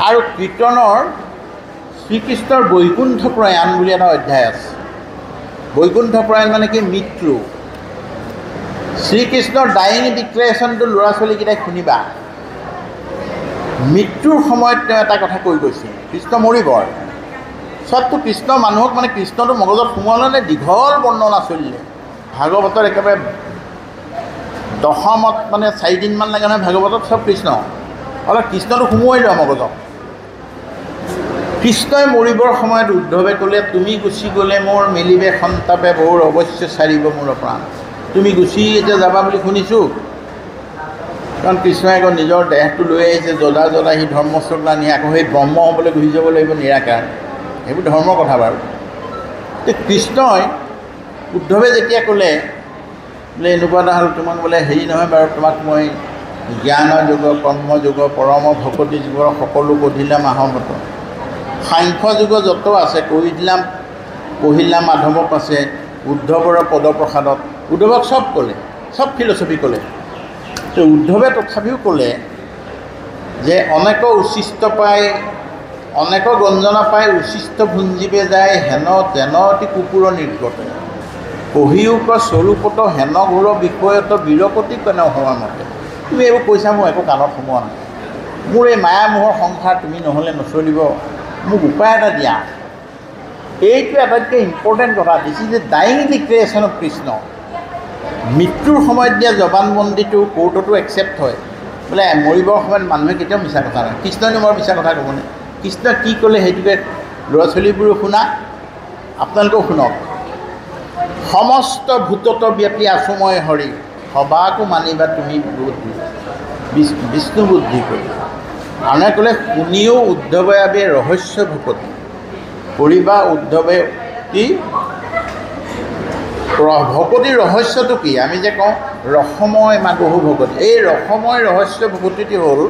আৰু কীৰ্তনৰ শ্ৰীকৃষ্ণৰ বৈকুণ্ঠ প্ৰয়াণ বুলি এটা অধ্যায় আছে। বৈকুণ্ঠ প্ৰয়াণ মানে কি? মৃত্যু। শ্ৰীকৃষ্ণৰ ডাইং ডিক্লেৰেশ্যনটো ল'ৰা ছোৱালীকেইটাই শুনিবা। মৃত্যুৰ সময়ত তেওঁ এটা কথা কৈ গৈছে, কৃষ্ণ মৰিব। চবটো কৃষ্ণ মানুহক মানে কৃষ্ণটো মগজত সোমোৱালে দীঘল বৰ্ণনা চলিলে। ভাগৱতৰ একেবাৰে দশমত মানে 4 দিনমান লাগে নহয় ভাগৱতত, চব কৃষ্ণ। অলপ কৃষ্ণটো সোমোৱাই লোৱা মগজত। কৃষ্ণই মৰিবৰ সময়ত উদ্ধৱে ক'লে, তুমি গুচি গ'লে মোৰ মেলিবে সন্তাপে বৰ, অৱশ্যে চাৰিব মোৰ প্ৰাণ। তুমি গুচি এতিয়া যাবা বুলি শুনিছোঁ, কাৰণ কৃষ্ণই আকৌ নিজৰ দেহটো লৈ আহিছে, জদা জদা সি ধৰ্মচক্ৰ নি আকৌ সেই ব্ৰহ্ম হ'বলৈ গুচি যাব লাগিব নিৰাকাৰ। সেইবোৰ ধৰ্মৰ কথা বাৰু। কৃষ্ণই উদ্ধৱে যেতিয়া ক'লে বোলে এনেকুৱা এটা হ'ল, তোমাক বোলে হেৰি নহয় বাৰু, তোমাক মই জ্ঞান যোগ, কৰ্ম যোগ, পৰম ভকতি যুগৰ সকলো কঢ়িলাম আহমত, সাংখ্য যুগ যত আছে কৰি দিলাম, পঢ়িলাম মাধৱক আছে, উদ্ধৱৰ পদপ্ৰসাদত। উদ্ধৱক চব ক'লে, চব ফিলচফি ক'লে। তো উদ্ধৱে তথাপিও ক'লে যে অনেক উচ্ছিষ্ট পাই, অনেক গঞ্জনা পাই, উচ্ছিষ্ট ভুঞ্জিবে যায়, হেন তেন অতি কুকুৰ নিৰ্গত, কহিওক স্বৰূপত হেন ঘোৰ বিষয়ত বীৰপতি কেনে হোৱা মতে। তুমি এইবোৰ কৈছা, মোৰ একো কাণত সোমোৱা নাই। মোৰ এই মায়ামোহৰ সংসাৰ তুমি নহ'লে নচলিব, মোক উপায় এটা দিয়া। এইটো আটাইতকৈ ইম্পৰ্টেণ্ট কথা। This is a dyeing declaration of Krishna. মৃত্যুৰ সময়ত দিয়া জবানবন্দীটো কোৰ্টতো একচেপ্ট হয়। বোলে মৰিবৰ সময়ত মানুহে কেতিয়াও মিছা কথা নহয়। কৃষ্ণই মোৰ মিছা কথা ক'বনে? কৃষ্ণ কি ক'লে সেইটোকে ল'ৰা ছোৱালীবোৰো শুনা, আপোনালোকেও শুনক। সমস্ত ভূতত ব্যাপী আছো মই হৰি, সবাকো মানিবা তুমি বুদ্ধি, বিষ্ণু বুদ্ধি কৰি। আনে ক'লে শুনিও উদ্ধৱে আবে ৰহস্য ভূপতি, কৰিবা উদ্ধৱে কি ভকতিৰ ৰহস্যটো কি? আমি যে কওঁ ৰসময় মাগহু ভকতি, এই ৰসময় ৰহস্য ভকতিটি হ'ল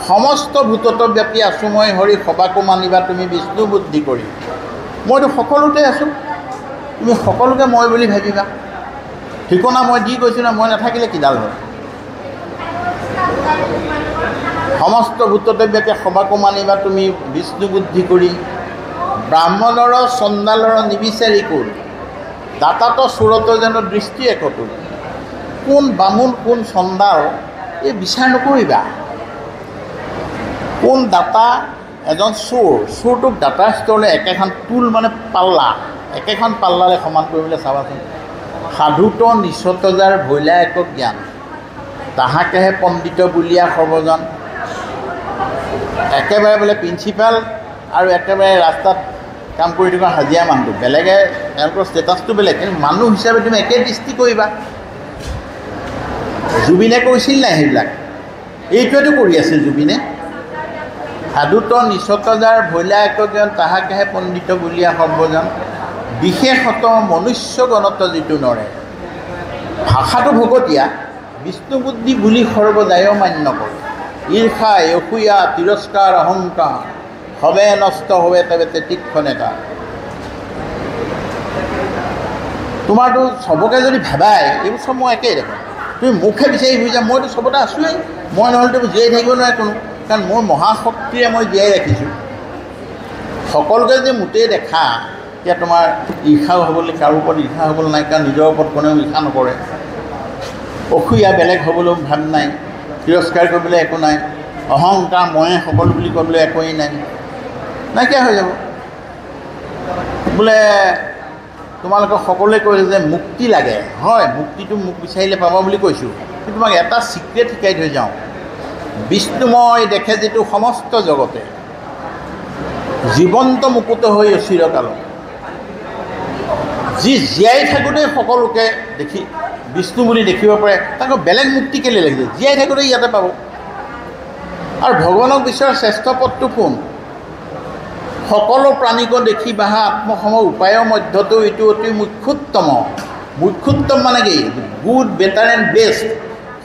সমস্ত ভূতত ব্যাপী আছোঁ মই হৰি, সবাকো মানিবা তুমি বিষ্ণু বুদ্ধি কৰি। মইতো সকলোতে আছোঁ, তুমি সকলোকে মই বুলি ভাবিবা। ঠিকনা মই দি গৈছোঁ না, মই নাথাকিলে কিডাল হয়। সমস্ত ভূতত ব্যাপী সবাকো মানিবা তুমি বিষ্ণু বুদ্ধি কৰি, ব্ৰাহ্মণৰ চণ্ডালৰ নিবিচাৰি কোন, দাতাত চোৰত যেন দৃষ্টি একতো। কোন বামুণ কোন চণ্ডাল এই বিচাৰ নকৰিবা। কোন দাতা এজন চোৰটোক দাতাৰ স্তৰলৈ একেখন টুল মানে পাল্লা, একেখন পাল্লালৈ সমান কৰিবলৈ চাবাচোন। সাধুত নিচত যাৰ ভৈলা এক জ্ঞান, তাহাকেহে পণ্ডিত বুলিয়া সৰ্বজন। একেবাৰে বোলে প্ৰিন্সিপাল আৰু একেবাৰে ৰাস্তাত কাম কৰি থকা হাজিৰা মানুহটো বেলেগে, তেওঁলোকৰ ষ্টেটাছটো বেলেগ, কিন্তু মানুহ হিচাপে তুমি একে দৃষ্টি কৰিবা। জুবিনে কৈছিল নাই সেইবিলাক? এইটোৱেতো কৰি আছিল জুবিনে। সাধুত নিচত যাৰ ভৈলা এক জ্ঞান, তাহাকেহে পণ্ডিত বুলিয়া সৰ্বজন। বিশেষত মনুষ্য গণত যিটো নৰে, ভাষাটো ভকতীয়া, বিষ্ণু বুদ্ধি বুলি সৰ্বদায় মান্য কৰে। ঈৰ্ষা অসূয়া তিৰস্কাৰ অহংকাৰ হবে নষ্ট হবে তেবে তীক্ষণেতা। তোমাৰতো চবকে যদি ভাবাই এইবোৰ চব মই একেই দেখোন, তুমি মুখে বিচাৰি হৈ যা, মইতো চবতে আছোঁৱেই, মই নহ'লেতো জীয়াই থাকিব নোৱাৰে কোনো, কাৰণ মোৰ মহাশক্তিৰে মই জীয়াই ৰাখিছোঁ। সকলোকে যে মোটেই দেখা, এতিয়া তোমাৰ ঈৰ্ষাও হ'বলৈ, কাৰো ওপৰত ঈৰ্ষা হ'বলৈ নাই, কাৰণ নিজৰ ওপৰত কোনেও ঈৰ্ষা নকৰে। অসূয়া বেলেগ হ'বলৈও ভাৱ নাই, তিৰস্কাৰ কৰিবলৈ একো নাই, অহংকাৰ ময়ে সকলো বুলি ক'বলৈ একোৱেই নাই, নাইকিয়া হৈ যাব। বোলে তোমালোকক সকলোৱে কৈছে যে মুক্তি লাগে, হয় মুক্তিটো মোক বিচাৰিলে পাবা বুলি কৈছোঁ, কিন্তু তোমাক এটা ছিক্ৰেট শিকাই থৈ যাওঁ। বিষ্ণুময় দেখে যিটো সমস্ত জগতে, জীৱন্ত মুকুত হৈ চিৰকাল, যি জীয়াই থাকোঁতেই সকলোকে দেখি বিষ্ণু বুলি দেখিব পাৰে, তাক বেলেগ মুক্তি কেলৈ লাগিছে? জীয়াই থাকোঁতে ইয়াতে পাব। আৰু ভগৱানক বিচৰাৰ শ্ৰেষ্ঠ পথটো কোন? সকলো প্ৰাণীক দেখি বাহা আত্মসম উপায়ৰ মধ্যতো এইটো অতি মুখ্যোত্তম। মুখ্যোত্তম মানে কি? Good, better and best.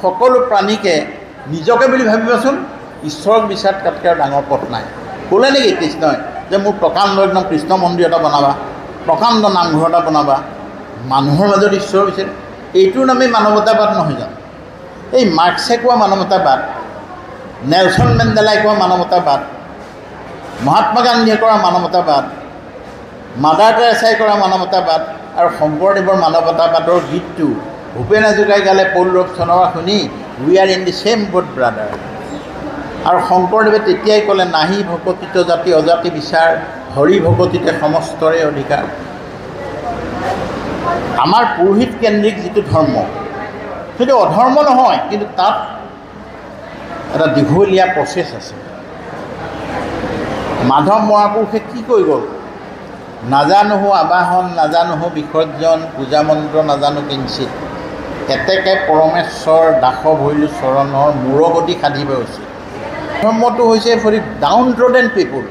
সকলো প্ৰাণীকে নিজকে বুলি ভাবিবাচোন, ঈশ্বৰক বিচাৰ তাতকৈ আৰু ডাঙৰ পথ নাই। ক'লে নেকি কৃষ্ণই যে মোৰ প্ৰকাণ্ড একদম কৃষ্ণ মন্দিৰ এটা বনাবা, প্ৰকাণ্ড নামঘৰ এটা বনাবা, মানুহৰ মাজত ঈশ্বৰ বিচাৰে? এইটোৰ নামেই মানৱতাবাদ নহয় জানো? এই মাৰ্ক্সে কোৱা মানৱতাবাদ, নেলছন মেণ্ডেলাই কোৱা মানৱতাবাদ, মহাত্মা গান্ধীয়ে কৰা মানৱতাবাদ, মাদাৰ টেৰেছাই কৰা মানৱতাবাদ, আৰু শংকৰদেৱৰ মানৱতাবাদৰ গীতটো ভূপেন হাজৰিকাই গালে পৌৰৱ চনৰা শুনি, we are in the same boat brother. আৰু শংকৰদেৱে তেতিয়াই ক'লে, নাহি ভকতিত জাতি অজাতি বিচাৰ, হৰি ভকতিতে সমস্তৰে অধিকাৰ। আমাৰ পুৰোহিত কেন্দ্ৰিক যিটো ধৰ্ম, সেইটো অধৰ্ম নহয়, কিন্তু তাত এটা দীঘলীয়া প্ৰচেছ আছে। মাধৱ মহাপুৰুষে কি কৈ গ'ল? নাজানোহো আবাহন, নাজানোহো বিসৰ্জন, পূজা মন্ত্ৰ নাজানো কিঞ্চিত, এতেকে পৰমেশ্বৰ দাস ভৈলো চৰণৰ, মূৰগতি সাধিব উচিত। ধৰ্মটো হৈছে ফৰ দি ডাউন ট্ৰডেন পিপুল,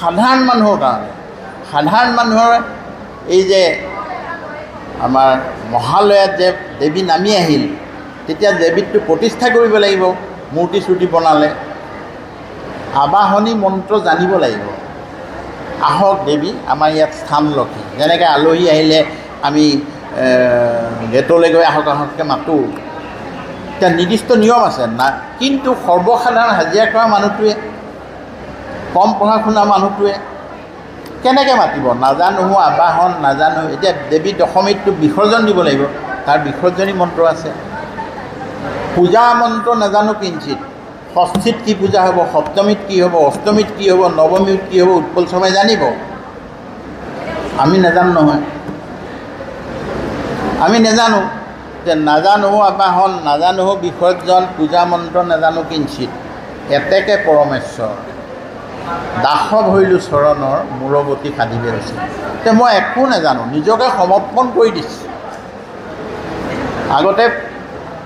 সাধাৰণ মানুহৰ কাৰণে। সাধাৰণ মানুহৰ এই যে আমাৰ মহালয়াত যে দেৱী নামি আহিল, তেতিয়া দেৱীটো প্ৰতিষ্ঠা কৰিব লাগিব। মূৰ্তি চূৰ্তি বনালে আবাহনী মন্ত্ৰ জানিব লাগিব। আহক দেৱী, আমাৰ ইয়াত স্থান লক্ষী। যেনেকৈ আলহী আহিলে আমি গেটলৈ গৈ আহক আহককৈ মাতোঁ, এতিয়া নিৰ্দিষ্ট নিয়ম আছে না। কিন্তু সৰ্বসাধাৰণ হাজিৰা কৰা মানুহটোৱে, কম পঢ়া শুনা মানুহটোৱে কেনেকৈ মাতিব? নাজানোহো আবাহন, নাজানো। এতিয়া দেৱী দশমীতটো বিসৰ্জন দিব লাগিব, তাৰ বিসৰ্জনী মন্ত্ৰ আছে। পূজা মন্ত্ৰ নাজানো কিঞ্চিত, ষষ্ঠীত কি পূজা হ'ব, সপ্তমীত কি হ'ব, অষ্টমীত কি হ'ব, নৱমীত কি হ'ব, উৎপল শৰ্মাই জানিব। আমি নাজানো নহয়, আমি নাজানো। যে নাজানোহো আবাহন, নাজানোহো বিসৰ্জন, পূজা মন্ত্ৰ নাজানো কিঞ্চিত, এতেকে পৰমেশ্বৰ দাস ভৈলো চৰণৰ, মূৰগতি সাধিবে উচিত। এতিয়া মই একো নাজানো, নিজকে সমৰ্পণ কৰি দিছোঁ। আগতে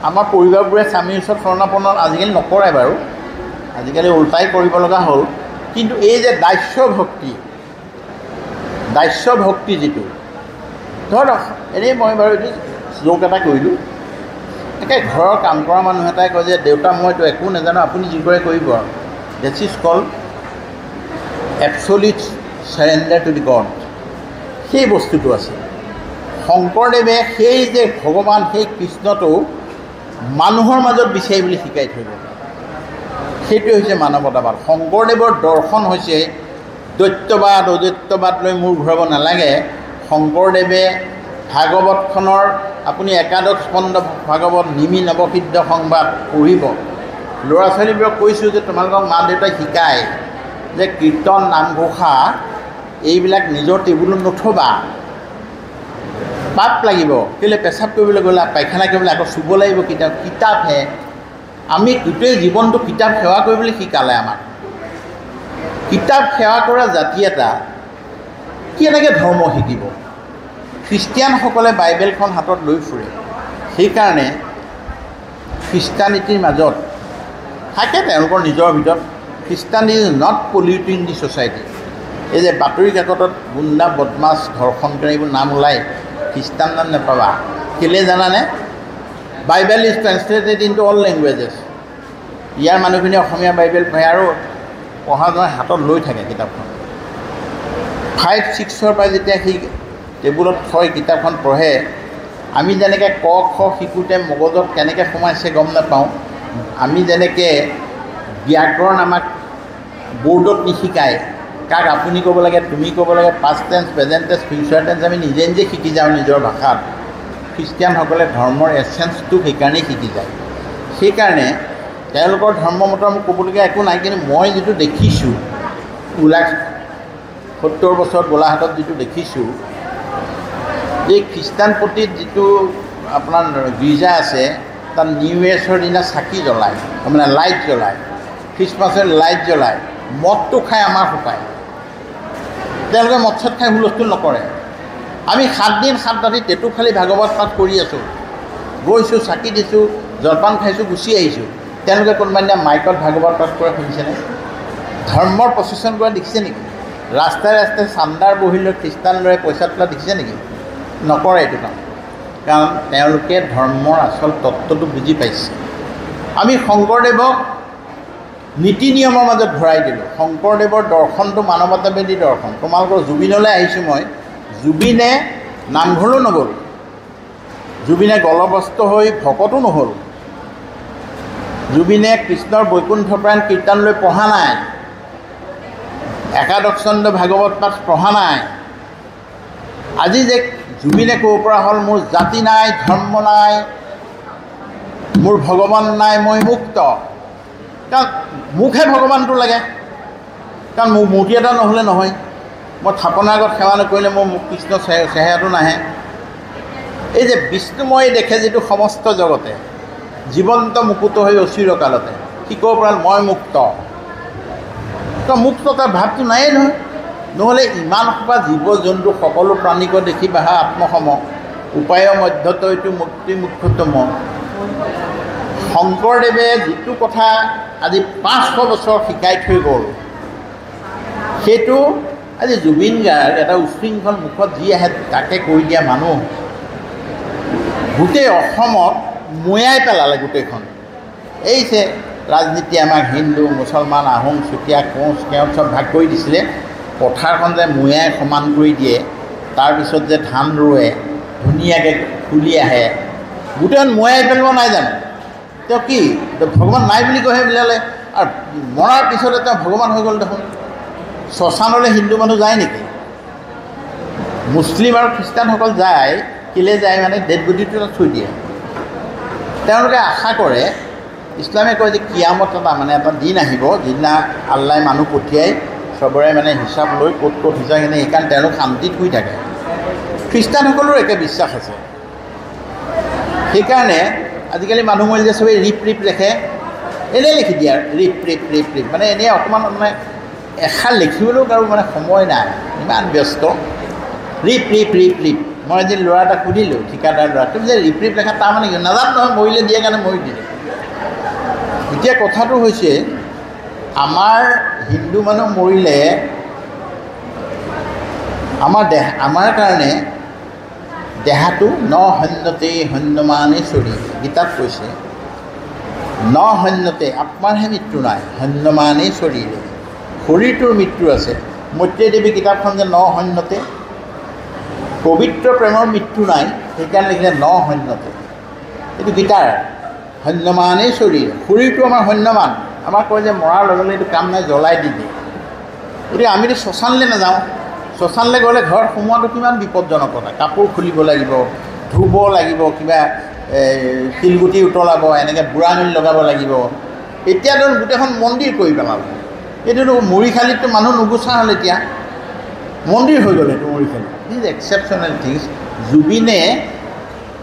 আমাৰ পৰিবাৰবোৰে স্বামীৰ ওচৰত শৰণাপন্ন আজিকালি নকৰে বাৰু, আজিকালি ওলটাই কৰিব লগা হ'ল। কিন্তু এই যে দাস্য ভক্তি, দাস্য ভক্তি যিটো ধৰক এনেই মই বাৰু এইটো জোক এটা কৰিলোঁ একে ঘৰৰ কাম কৰা মানুহ এটাই কয় যে দেউতা মইতো একো নাজানো আপুনি যি কৰে কৰিব আৰু that's is called absolute surrender to the god সেই বস্তুটো আছে শংকৰদেৱে সেই যে ভগৱান সেই কৃষ্ণটো মানুহৰ মাজত বিচাৰিবলৈ শিকাই থৈ গ'ল সেইটোৱে হৈছে মানৱতাবাদ শংকৰদেৱৰ দৰ্শন হৈছে দৈত্যবাদ অদৈত্যবাদ লৈ মূৰ ঘূৰাব নালাগে শংকৰদেৱে ভাগৱতখনৰ আপুনি একাদশ স্কন্ধ ভাগৱত নিমি নৱসিদ্ধ সংবাদ পঢ়িব ল'ৰা ছোৱালীবোৰক কৈছোঁ যে তোমালোকক মা দেউতাই শিকায় যে কীৰ্তন নামঘোষা এইবিলাক নিজৰ টেবুলত নথবা পাপ লাগিব কেলৈ পেচাব কৰিবলৈ গ'লা পায়খানা কৰিবলৈ আকৌ চুব লাগিব কিতাপহে আমি গোটেই জীৱনটো কিতাপ সেৱা কৰিবলৈ শিকালে আমাক কিতাপ সেৱা কৰা জাতি এটা কেনেকৈ ধৰ্ম শিকিব খ্ৰীষ্টিয়ানসকলে বাইবেলখন হাতত লৈ ফুৰে সেইকাৰণে খ্ৰীষ্টানিটিৰ মাজত থাকে তেওঁলোকৰ নিজৰ ভিতৰত খ্ৰীষ্টান is not polluting the society এই যে বাতৰি কাকতত গুণ্ডা বদমাছ ধৰ্ষণকাৰী এইবোৰ নাম ওলায় খ্ৰীষ্টান নাম নাপাবা কেলৈ জানানে Bible is translated into all languages ইয়াৰ মানুহখিনি অসমীয়া বাইবেল পঢ়ে আৰু পঢ়া জনাই হাতত লৈ থাকে কিতাপখন 5-6ৰ পৰা যেতিয়া সি টেবুলত থৈ কিতাপখন পঢ়ে আমি যেনেকৈ ক খ শিকোঁতে মগজত কেনেকৈ সোমাইছে গম নাপাওঁ আমি যেনেকৈ ব্যাকৰণ আমাক বৰ্ডত নিশিকায় কাক আপুনি ক'ব লাগে তুমি ক'ব লাগে past tense present tense future tense আমি নিজে নিজে শিকি যাওঁ নিজৰ ভাষাত খ্ৰীষ্টিয়ানসকলে ধৰ্মৰ এচেঞ্চটো সেইকাৰণেই শিকি যায় সেইকাৰণে তেওঁলোকৰ ধৰ্মমতৰ মোক ক'বলগীয়া একো নাই কিন্তু মই যিটো দেখিছোঁ 70 বছৰ গোলাঘাটত যিটো দেখিছোঁ এই খ্ৰীষ্টানপন্থীত যিটো আপোনাৰ গীৰ্জা আছে তাত নিউ ইয়েৰ্ছৰ দিনা চাকি জ্বলায় মানে লাইট জ্বলায় খ্ৰীষ্টমাছৰ লাইট জ্বলায় মদটো খাই আমাৰ শুকায় তেওঁলোকে মদ চদ খাই হুলস্থুল নকৰে আমি 7 দিন 7 ৰাতি টেটু খালি ভাগৱত পাঠ কৰি আছোঁ গৈছোঁ চাকি দিছোঁ জলপান খাইছোঁ গুচি আহিছোঁ তেওঁলোকে কোনোবা দিনা মাইকত ভাগৱত পাঠ কৰা শুনিছেনে ধৰ্মৰ প্ৰচেচন কৰা দেখিছে নেকি ৰাস্তাই ৰাস্তাই চান্দাৰ বহি লৈ খ্ৰীষ্টান লৈ পইচা তোলা দেখিছে নেকি নকৰে এইটো কাম কাৰণ তেওঁলোকে ধৰ্মৰ আচল তত্ত্বটো বুজি পাইছে আমি শংকৰদেৱক নীতি নিয়মৰ মাজত ভৰাই দিলোঁ শংকৰদেৱৰ দৰ্শনটো মানৱতাবাদী দৰ্শন তোমালোকৰ জুবিনলৈ আহিছোঁ মই জুবিনে নামঘৰলৈ নগ'ল জুবিনে গলবস্ত হৈ ভকতো নহ'ল জুবিনে কৃষ্ণৰ বৈকুণ্ঠপ্ৰাণ কীৰ্তন লৈ পঢ়া নাই একাদশ স্কন্ধ ভাগৱত পাঠ পঢ়া নাই আজি যে জুবিনে ক'ব পৰা হ'ল মোৰ জাতি নাই ধৰ্ম নাই মোৰ ভগৱান নাই মই মুক্ত কাৰণ মোকহে ভগৱানটো লাগে কাৰণ মোৰ মূৰ্তি এটা নহ'লে নহয় মই থাপনাৰ আগত সেৱা নকৰিলে মোৰ কৃষ্ণ চেহেৰাটো নাহে এই যে বিষ্ণুময় দেখে যিটো সমস্ত জগতে জীৱন্ত মুকুত হৈ অচিৰকালতে কি ক'ব পৰা মই মুক্ত তো মুক্ততাৰ ভাৱটো নায়েই নহয় নহ'লে ইমান সোপা জীৱ জন্তু সকলো প্ৰাণীক দেখি বাহা আত্মসম উপায় মধ্যত এইটো মুক্তি মুখ্যতম শংকৰদেৱে যিটো কথা আজি 500 বছৰ শিকাই থৈ গ'ল সেইটো আজি জুবিন গাৰ্গ এটা উশৃংখল মুখত যি আহে তাকে কৈ দিয়া মানুহ গোটেই অসমত ময়াই পেলালে গোটেইখন এই যে ৰাজনীতি আমাক হিন্দু মুছলমান আহোম চুতীয়া কোঁচ কেওঁত চব ভাগ কৰি দিছিলে পথাৰখন যে ময়াই সমান কৰি দিয়ে তাৰপিছত যে ধান ৰোৱে ধুনীয়াকৈ ফুলি আহে গোটেইখন ময়াই পেলোৱা নাই জানো তেওঁ কি ভগৱান নাই বুলি কৈহে বিলালে আৰু মৰাৰ পিছতে তেওঁ ভগৱান হৈ গ'ল দেখোন শ্মশানলৈ হিন্দু মানুহ যায় নেকি মুছলিম আৰু খ্ৰীষ্টানসকল যায় কেলৈ যায় মানে ডেড বডিটো থৈ দিয়ে তেওঁলোকে আশা কৰে ইছলামে কয় যে কিয়ামত মানে এটা দিন আহিব যিদিনা আল্লাই মানুহ পঠিয়াই চবৰে মানে হিচাপ লৈ ক'ত ক'ত হিচাপ কিনে সেইকাৰণে তেওঁলোক শান্তিত শুই থাকে খ্ৰীষ্টানসকলৰো একে বিশ্বাস আছে সেইকাৰণে আজিকালি মানুহ মৰিলে চবেই ৰিপ লেখে এনেই লিখি দিয়ে আৰু ৰিপ মানে এনেই অকণমান মানে এষাৰ লিখিবলৈও কাৰো মানে সময় নাই ইমান ব্যস্ত ৰিপ মই এদিন ল'ৰা এটা সুধিলোঁ ঠিকাদাৰ ল'ৰা তুমি যে ৰিপ লেখা তাৰমানে কি নাজানো নহয় মৰিলে দিয়ে কাৰণে মৰি দিলে এতিয়া কথাটো হৈছে আমাৰ হিন্দু মানুহ মৰিলে আমাৰ কাৰণে দেহাটো ন হন্যতে হন্যমানে চৰি, গীতাত কৈছে ন হন্যতে, আত্মাৰহে মৃত্যু নাই, হন্যমানে শৰীৰে, শৰীৰটোৰ মৃত্যু আছে। মৈত্ৰেয়ী দেৱী কিতাপখন যে ন হন্যতে, পবিত্ৰ প্ৰেমৰ মৃত্যু নাই, সেইকাৰণে লিখিলে ন হন্যতে। এইটো গীতাৰ হন্যমানেই শৰীৰ, শৰীৰটো আমাৰ হন্যমান। আমাক কয় যে মৰাৰ লগে লগে এইটো কাম নাই, জ্বলাই দি দিয়ে। গতিকে আমিতো শ্মশানলৈ নাযাওঁ, শ্মশানলৈ গ'লে ঘৰত সোমোৱাটো কিমান বিপদজনক কথা। কাপোৰ খুলিব লাগিব, ধুব লাগিব, কিবা শিলগুটি উতলাব, এনেকৈ বুঢ়াঙুলি লগাব লাগিব। এতিয়াতো গোটেইখন মন্দিৰ কৰি পেলাব। এইটোতো মৰিশালিততো মানুহ নুগুচা হ'ল, এতিয়া মন্দিৰ হৈ গ'ল এইটো মৰিশালি। Is exceptional things. জুবিনে,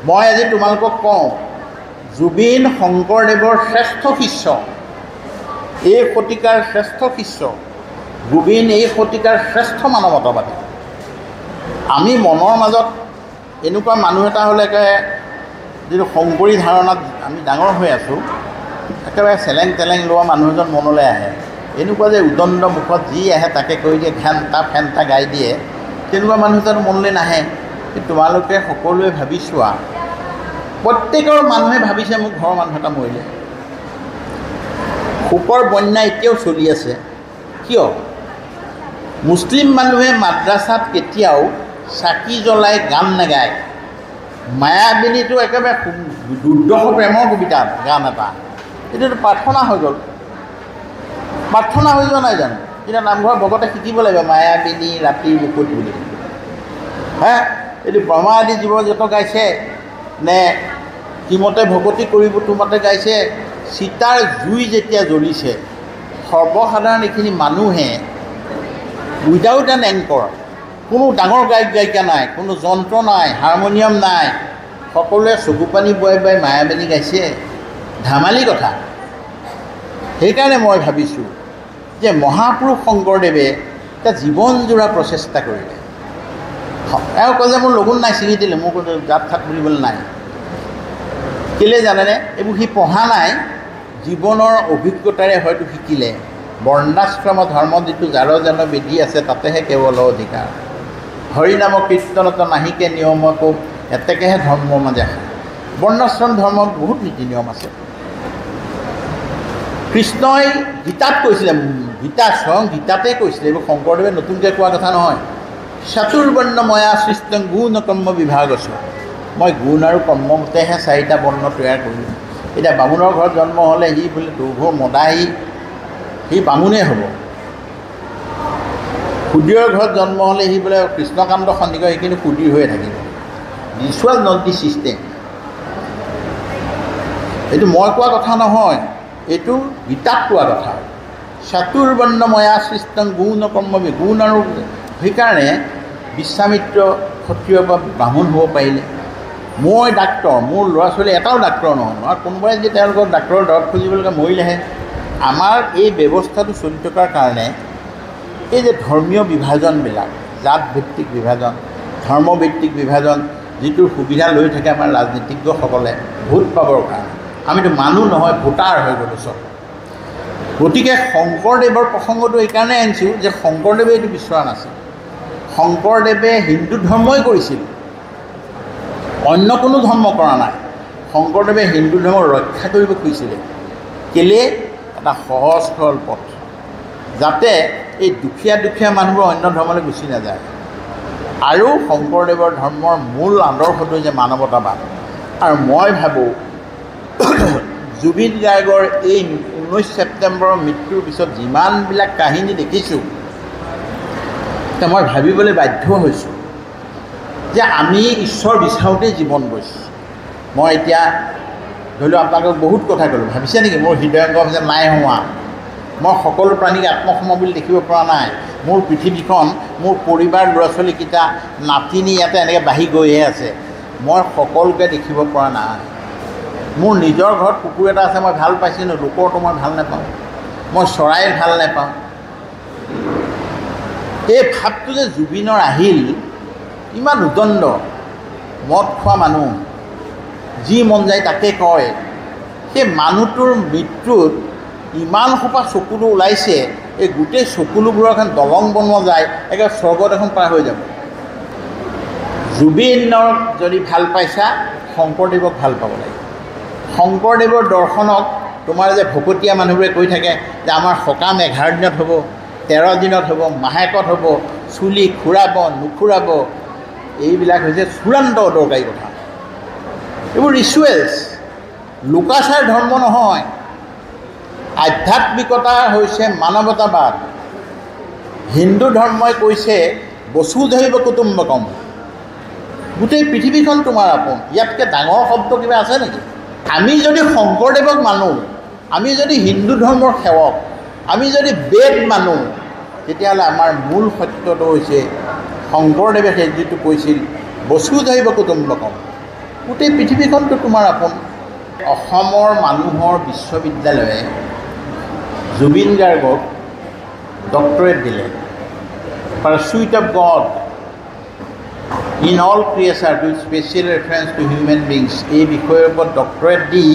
মই আজি তোমালোকক কওঁ, জুবিন শংকৰদেৱৰ শ্ৰেষ্ঠ শিষ্য, এই শতিকাৰ শ্ৰেষ্ঠ শিষ্য। জুবিন এই শতিকাৰ শ্ৰেষ্ঠ মানৱতাবাদী। আমি মনৰ মাজত এনেকুৱা মানুহ এটা হ'লে একেবাৰে, যিটো শংকৰী ধাৰণাত আমি ডাঙৰ হৈ আছোঁ, একেবাৰে চেলেং তেলেং লোৱা মানুহ এজন মনলৈ আহে। এনেকুৱা যে উদণ্ড মুখত যি আহে তাকে কৈ দিয়ে, ফেনটা গাই দিয়ে, তেনেকুৱা মানুহ এজন মনলৈ নাহে। তোমালোকে সকলোৱে ভাবি চোৱা, প্ৰত্যেকৰ মানুহে ভাবিছে মোৰ ঘৰৰ মানুহ এটা মৰিলে। শোকৰ বন্যা এতিয়াও চলি আছে। কিয়? মুছলিম মানুহে মাদ্ৰাছাত কেতিয়াও চাকি জ্বলাই গান নাগায়। মায়াবিনীটো একেবাৰে দুৰ্দশ প্ৰেমৰ কবিতা, গান এটা, এইটোতো প্ৰাৰ্থনা হৈ গ'ল। প্ৰাৰ্থনা হৈ যোৱা নাই জানো? এতিয়া নামঘৰৰ ভকতে শিকিব লাগিব মায়াবিনী ৰাতিৰ বুকুত বুলি। হে, এইটো ব্ৰহ্মা আদি জীৱ যত গাইছে নে কিমতে ভকতি কৰিব তোমাতে গাইছে? চিতাৰ জুই যেতিয়া জ্বলিছে, সৰ্বসাধাৰণ এইখিনি মানুহে উইদাউট এন এংকৰ, কোনো ডাঙৰ গায়ক গায়িকা নাই, কোনো যন্ত্ৰ নাই, হাৰমনিয়াম নাই, সকলোৱে চকু পানী বৈ বৈ মায়াবিনী গাইছে। ধেমালি কথা। সেইকাৰণে মই ভাবিছোঁ যে মহাপুৰুষ শংকৰদেৱে এটা জীৱনজোৰা প্ৰচেষ্টা কৰিলে। এওঁ কয় যে মোৰ লগুণ নাই, ছিঙি দিলে, মোৰ জাত থাত বুলিবলৈ নাই। কেলৈ জানেনে? এইবোৰ সি পঢ়া নাই, জীৱনৰ অভিজ্ঞতাৰে হয়তো শিকিলে। বৰ্ণাশ্ৰম ধৰ্ম যিটো যাৰ যেন বিধি আছে, তাতেহে কেৱল অধিকাৰ। হৰিনাম কীৰ্তনত নাহিকে নিয়মকো, এতেকেহে ধৰ্মৰ মাজে। বৰ্ণাশ্ৰম ধৰ্মত বহুত নীতি নিয়ম আছে। কৃষ্ণই গীতাত কৈছিলে, গীতা স্বয়ং গীতাতে কৈছিলে, এইবোৰ শংকৰদেৱে নতুনকৈ কোৱা কথা নহয়। চাতুৰ্বৰ্ণ ময়া সৃষ্টং গুণ কৰ্ম বিভাগ আছে। মই গুণ আৰু কৰ্ম মতেহে চাৰিটা বৰ্ণ তৈয়াৰ কৰিলোঁ। এতিয়া বামুণৰ ঘৰত জন্ম হ'লে সি বোলে দুৰ্ঘৰ মদাহী, সি বামুণেই হ'ব। সুদীৰৰ ঘৰত জন্ম হ'লে সি বোলে কৃষ্ণকান্ত সন্দিকৈ, সেইখিনি সুদীৰ হৈয়ে থাকিব। দিছ ৱাজ নট দি ছিষ্টেম। এইটো মই কোৱা কথা নহয়, এইটো গীতাত কোৱা কথা। চাতুৰ্বৰ্ণময়া সৃষ্টং গুণ কৰ্ম, গুণ আৰু সেইকাৰণে বিশ্বামিত্ৰ ক্ষত্ৰিয় বা ব্ৰাহ্মণ হ'ব পাৰিলে। মই ডাক্তৰ, মোৰ ল'ৰা ছোৱালী এটাও ডাক্তৰ নহয়, আৰু কোনোবাই যদি তেওঁলোকক ডাক্তৰৰ দৰৱ খুজিবলৈকে মৰিলেহে। আমাৰ এই ব্যৱস্থাটো চলি থকাৰ কাৰণে এই যে ধৰ্মীয় বিভাজনবিলাক, জাতভিত্তিক বিভাজন, ধৰ্মভিত্তিক বিভাজন, যিটোৰ সুবিধা লৈ থাকে আমাৰ ৰাজনীতিজ্ঞসকলে ভোট পাবৰ কাৰণে, আমিতো মানুহ নহয়, ভোটাৰ হৈ গ'লোঁ চব। গতিকে শংকৰদেৱৰ প্ৰসংগটো এইকাৰণে আনিছোঁ যে শংকৰদেৱে এইটো বিচৰা নাছিল। শংকৰদেৱে হিন্দু ধৰ্মই কৰিছিল, অন্য কোনো ধৰ্ম কৰা নাই। শংকৰদেৱে হিন্দু ধৰ্ম ৰক্ষা কৰিব খুজিছিলে। কেলে? এটা সহজ সৰল পথ, যাতে এই দুখীয়া দুখীয়া মানুহবোৰ অন্য ধৰ্মলৈ গুচি নাযায়। আৰু শংকৰদেৱৰ ধৰ্মৰ মূল আদৰ্শটো যে মানৱতাবাদ। আৰু মই ভাবোঁ জুবিন গাৰ্গৰ এই 19 ছেপ্টেম্বৰৰ মৃত্যুৰ পিছত যিমানবিলাক কাহিনী দেখিছোঁ, মই ভাবিবলৈ বাধ্য হৈছোঁ যে আমি ঈশ্বৰ বিচাৰোঁতেই জীৱন গৈছোঁ। মই এতিয়া ধৰি লওক আপোনালোকক বহুত কথা ক'লোঁ, ভাবিছে নেকি মোৰ হৃদয়ংগ যে নাই হোৱা? মই সকলো প্ৰাণীক আত্মসম বুলি দেখিব পৰা নাই। মোৰ পৃথিৱীখন, মোৰ পৰিবাৰ, ল'ৰা ছোৱালীকেইটা, নাতিনী ইয়াতে এনেকৈ বাঢ়ি গৈহে আছে। মই সকলোকে দেখিব পৰা নাই। মোৰ নিজৰ ঘৰত কুকুৰ এটা আছে, মই ভাল পাইছিলোঁ, লোকৰটো মই ভাল নাপাওঁ। মই চৰাই ভাল নাপাওঁ। এই ভাৱটো যে জুবিনৰ আহিল, ইমান উদণ্ড, মদ খোৱা মানুহ, যি মন যায় তাকে কয়, সেই মানুহটোৰ মৃত্যুত ইমান সোপা চকুলো ওলাইছে, এই গোটেই চকুলোবোৰৰ এখন দলং বনোৱা যায়, একেবাৰে স্বৰ্গত এখন পাৰ হৈ যাব। জুবিনক যদি ভাল পাইছা শংকৰদেৱক ভাল পাব লাগে। শংকৰদেৱৰ দৰ্শনক তোমাৰ যে ভকতীয়া মানুহবোৰে কৈ থাকে যে আমাৰ সকাম 11 দিনত হ'ব, 13 দিনত হ'ব, মাহেকত হ'ব, চুলি খুৰাব নুখুৰাব, এইবিলাক হৈছে চূড়ান্ত অদৰকাৰী কথা। এইবোৰ ৰিচুৱেলছ, লোকাচাৰ ধৰ্ম নহয়। আধ্যাত্মিকতা হৈছে মানৱতাবাদ। হিন্দু ধৰ্মই কৈছে বসুধৈৱ কুটুম্বকম, গোটেই পৃথিৱীখন তোমাৰ আপোন। ইয়াতকৈ ডাঙৰ শব্দ কিবা আছে নেকি? আমি যদি শংকৰদেৱক মানো, আমি যদি হিন্দু ধৰ্মৰ সেৱক, আমি যদি বেদ মানো, তেতিয়াহ'লে আমাৰ মূল সত্যটো হৈছে শংকৰদেৱে সেই যিটো কৈছিল বসুধৈৱ কুটুম্বকম, গোটেই পৃথিৱীখনটো তোমাৰ আপোন। অসমৰ মানুহৰ বিশ্ববিদ্যালয়ে জুবিন গাৰ্গক ডক্টৰেট দিলে। Pursuit of God in all creature with special reference to human beings, এই বিষয়ৰ ওপৰত ডক্টৰেট দি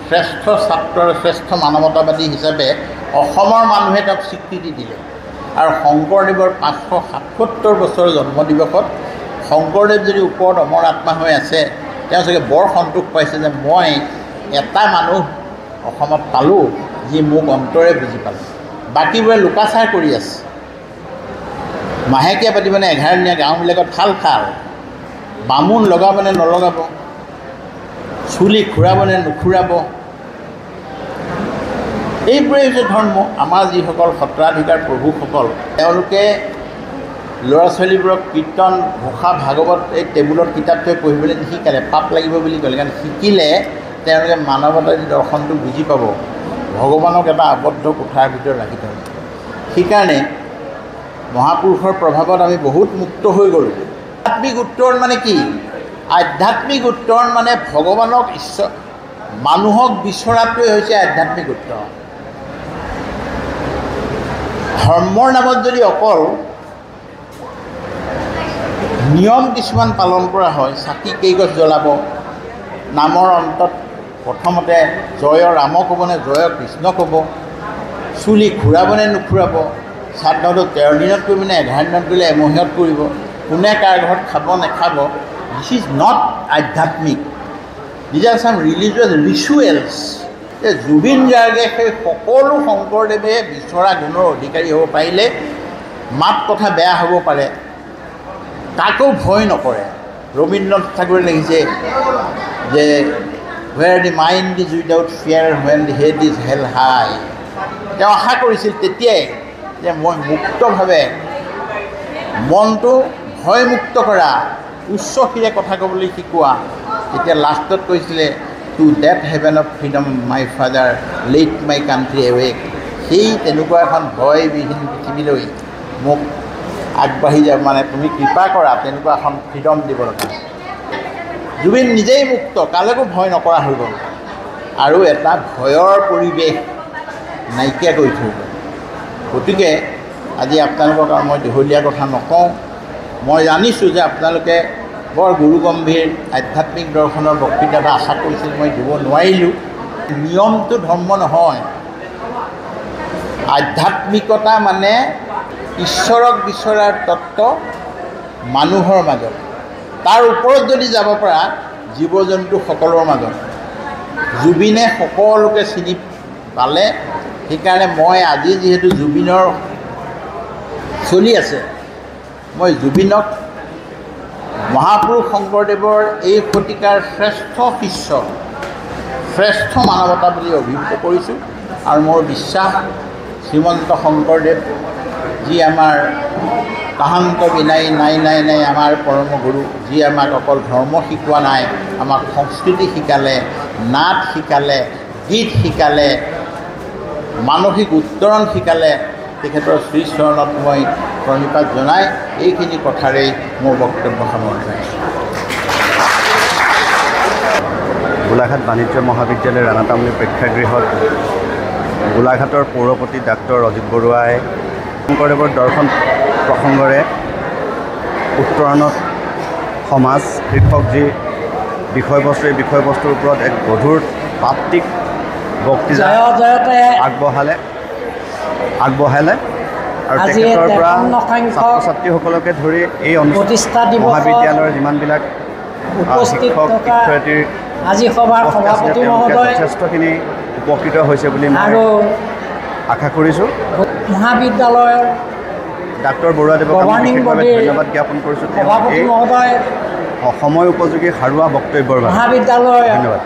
শ্ৰেষ্ঠ ছাত্ৰ আৰু শ্ৰেষ্ঠ মানৱতাবাদী হিচাপে অসমৰ মানুহে তেওঁক স্বীকৃতি দিলে। আৰু শংকৰদেৱৰ 577 বছৰ জন্মদিৱসত শংকৰদেৱ যদি ওপৰত অমৰ আত্মা হৈ আছে, তেওঁ চাগে বৰ সন্তোষ পাইছে যে মই এটা মানুহ অসমত পালোঁ যি মোক অন্তৰে বুজি পালোঁ। বাকীবোৰে লোকাচাৰ কৰি আছে। মাহেকীয়া পাতিবনে 11 দিনীয়া, গাঁওবিলাকত ভাল বামুণ লগাবনে নলগাব, চুলি খুৰাবনে নুখুৰাব, এইবোৰেই হৈছে ধৰ্ম। আমাৰ যিসকল সত্ৰাধিকাৰ প্ৰভুসকল, তেওঁলোকে ল'ৰা ছোৱালীবোৰক কীৰ্তন ঘোষা ভাগৱত এই টেবুলত কিতাপ থৈ পঢ়িবলৈ নিশিকালে, পাপ লাগিব বুলি ক'লে। কাৰণ শিকিলে তেওঁলোকে মানৱতাবাদী দৰ্শনটো বুজি পাব, ভগৱানক এটা আবদ্ধ কোঠাৰ ভিতৰত ৰাখি থ'ব। সেইকাৰণে মহাপুৰুষৰ প্ৰভাৱত আমি বহুত মুক্ত হৈ গ'লোঁ। আধ্যাত্মিক উত্তৰণ মানে কি? আধ্যাত্মিক উত্তৰণ মানে ভগৱানক মানুহক বিচৰাটোৱে হৈছে আধ্যাত্মিক উত্তৰণ। ধৰ্মৰ নামত যদি অকল নিয়ম কিছুমান পালন কৰা হয়, চাকি কেইগছ জ্বলাব, নামৰ অন্তত প্ৰথমতে জয় ৰাম ক'বনে জয় কৃষ্ণ ক'ব, চুলি খুৰাবনে নুখুৰাব, শ্ৰাদ্ধটো 13 দিনত কৰিবনে 11 দিনত কৰিলে এমহীয়াত কৰিব, কোনে কাৰ ঘৰত খাব নেখাব, দিছ ইজ নট আধ্যাত্মিক, দিজ আৰ চাম ৰিলিজিয়াছ ৰিচুৱেলছ। জুবিন গাৰ্গে সেই সকলো শংকৰদেৱে বিচৰা গুণৰ অধিকাৰী হ'ব পাৰিলে, মাত কথা বেয়া হ'ব পাৰে, কাকো ভয় নকৰে। ৰবীন্দ্ৰনাথ ঠাকুৰে লিখিছে যে where the mind is without fear when the head is held high। তেওঁ আশা কৰিছিল তেতিয়াই যে মই মুক্তভাৱে মনটো ভয়মুক্ত কৰা, উচ্চ শিৰে কথা ক'বলৈ শিকোৱা। তেতিয়া লাষ্টত কৈছিলে to that heaven of freedom my father let my country awake. সেই তেনেকুৱা এখন ভয়বিহীন পৃথিৱীলৈ মোক আগবাঢ়ি যাব, মানে তুমি কৃপা কৰা, তেনেকুৱা এখন ফ্ৰীডম দিব লগা। জুবিন নিজেই মুক্ত, কালৈকো ভয় নকৰা হৈ গ'ল, আৰু এটা ভয়ৰ পৰিৱেশ নাইকিয়া কৰি থৈ গ'ল। গতিকে আজি আপোনালোকক আৰু মই দীঘলীয়া কথা নকওঁ। মই জানিছোঁ যে আপোনালোকে বৰ গুৰুগম্ভীৰ আধ্যাত্মিক দৰ্শনৰ বক্তৃতা এটা আশা কৰিছিল, মই দিব নোৱাৰিলোঁ। নিয়মটো ধৰ্ম নহয়। আধ্যাত্মিকতা মানে ঈশ্বৰক বিচৰাৰ তত্ত্ব মানুহৰ মাজত, তাৰ ওপৰত যদি যাব পৰা জীৱ জন্তু সকলৰ মাজত। জুবিনে সকলোকে চিনি পালে, সেইকাৰণে মই আজি যিহেতু জুবিনৰ চলি আছে, মই জুবিনক মহাপুৰুষ শংকৰদেৱৰ এই শতিকাৰ শ্ৰেষ্ঠ শিষ্য, শ্ৰেষ্ঠ মানৱতা বুলি অভিহিত কৰিছোঁ। আৰু মোৰ বিশ্বাস শ্ৰীমন্ত শংকৰদেৱ যি আমাৰ তাহান্ত বিনাই নাই নাই নাই আমাৰ পৰম গুৰু, যি আমাক অকল ধৰ্ম শিকোৱা নাই, আমাক সংস্কৃতি শিকালে, নাট শিকালে, গীত শিকালে, মানসিক উত্তৰণ শিকালে, তেখেতৰ শ্ৰীচৰণত মই প্ৰণিপাত জনাই এইখিনি কথাৰেই মোৰ বক্তব্য সামৰণি মাৰিছোঁ। গোলাঘাট বাণিজ্য মহাবিদ্যালয়ৰ ৰাণাতামুলী প্ৰেক্ষাগৃহত গোলাঘাটৰ পৌৰপতি ডাক্তৰ অজিত বৰুৱাই শংকৰদেৱৰ দৰ্শন প্ৰসংগৰে উত্তৰণত সমাজ শীৰ্ষক যি বিষয়বস্তু, এই বিষয়বস্তুৰ ওপৰত এক গধুৰ তাত্ত্বিক বক্তৃতা আগবঢ়ালে আৰু আজি তেখেতৰ পৰা 53 ছাত্ৰ ছাত্ৰীসকলকে ধৰি এই প্ৰতিষ্ঠা দিৱসত মহাবিদ্যালয়ৰ যিমানবিলাক উপস্থিত শিক্ষক থকা শিক্ষয়িত্ৰীৰ আজি সভাৰ উপস্থিত আছিলে, সভাপতি তেওঁলোকে মহোদয় যথেষ্টখিনি উপকৃত হৈছে বুলি মই আৰু আশা কৰিছোঁ। মহাবিদ্যালয়ৰ ডাক্তৰ বৰুৱাদেৱক আমি গভৰ্ণিং বিশেষভাৱে বডিৰ ধন্যবাদ জ্ঞাপন কৰিছোঁ। তেওঁ সভাপতি এই মহোদয় সময় উপযোগী সাৰুৱা বক্তব্যৰ বাবে মহাবিদ্যালয়ৰ ধন্যবাদ।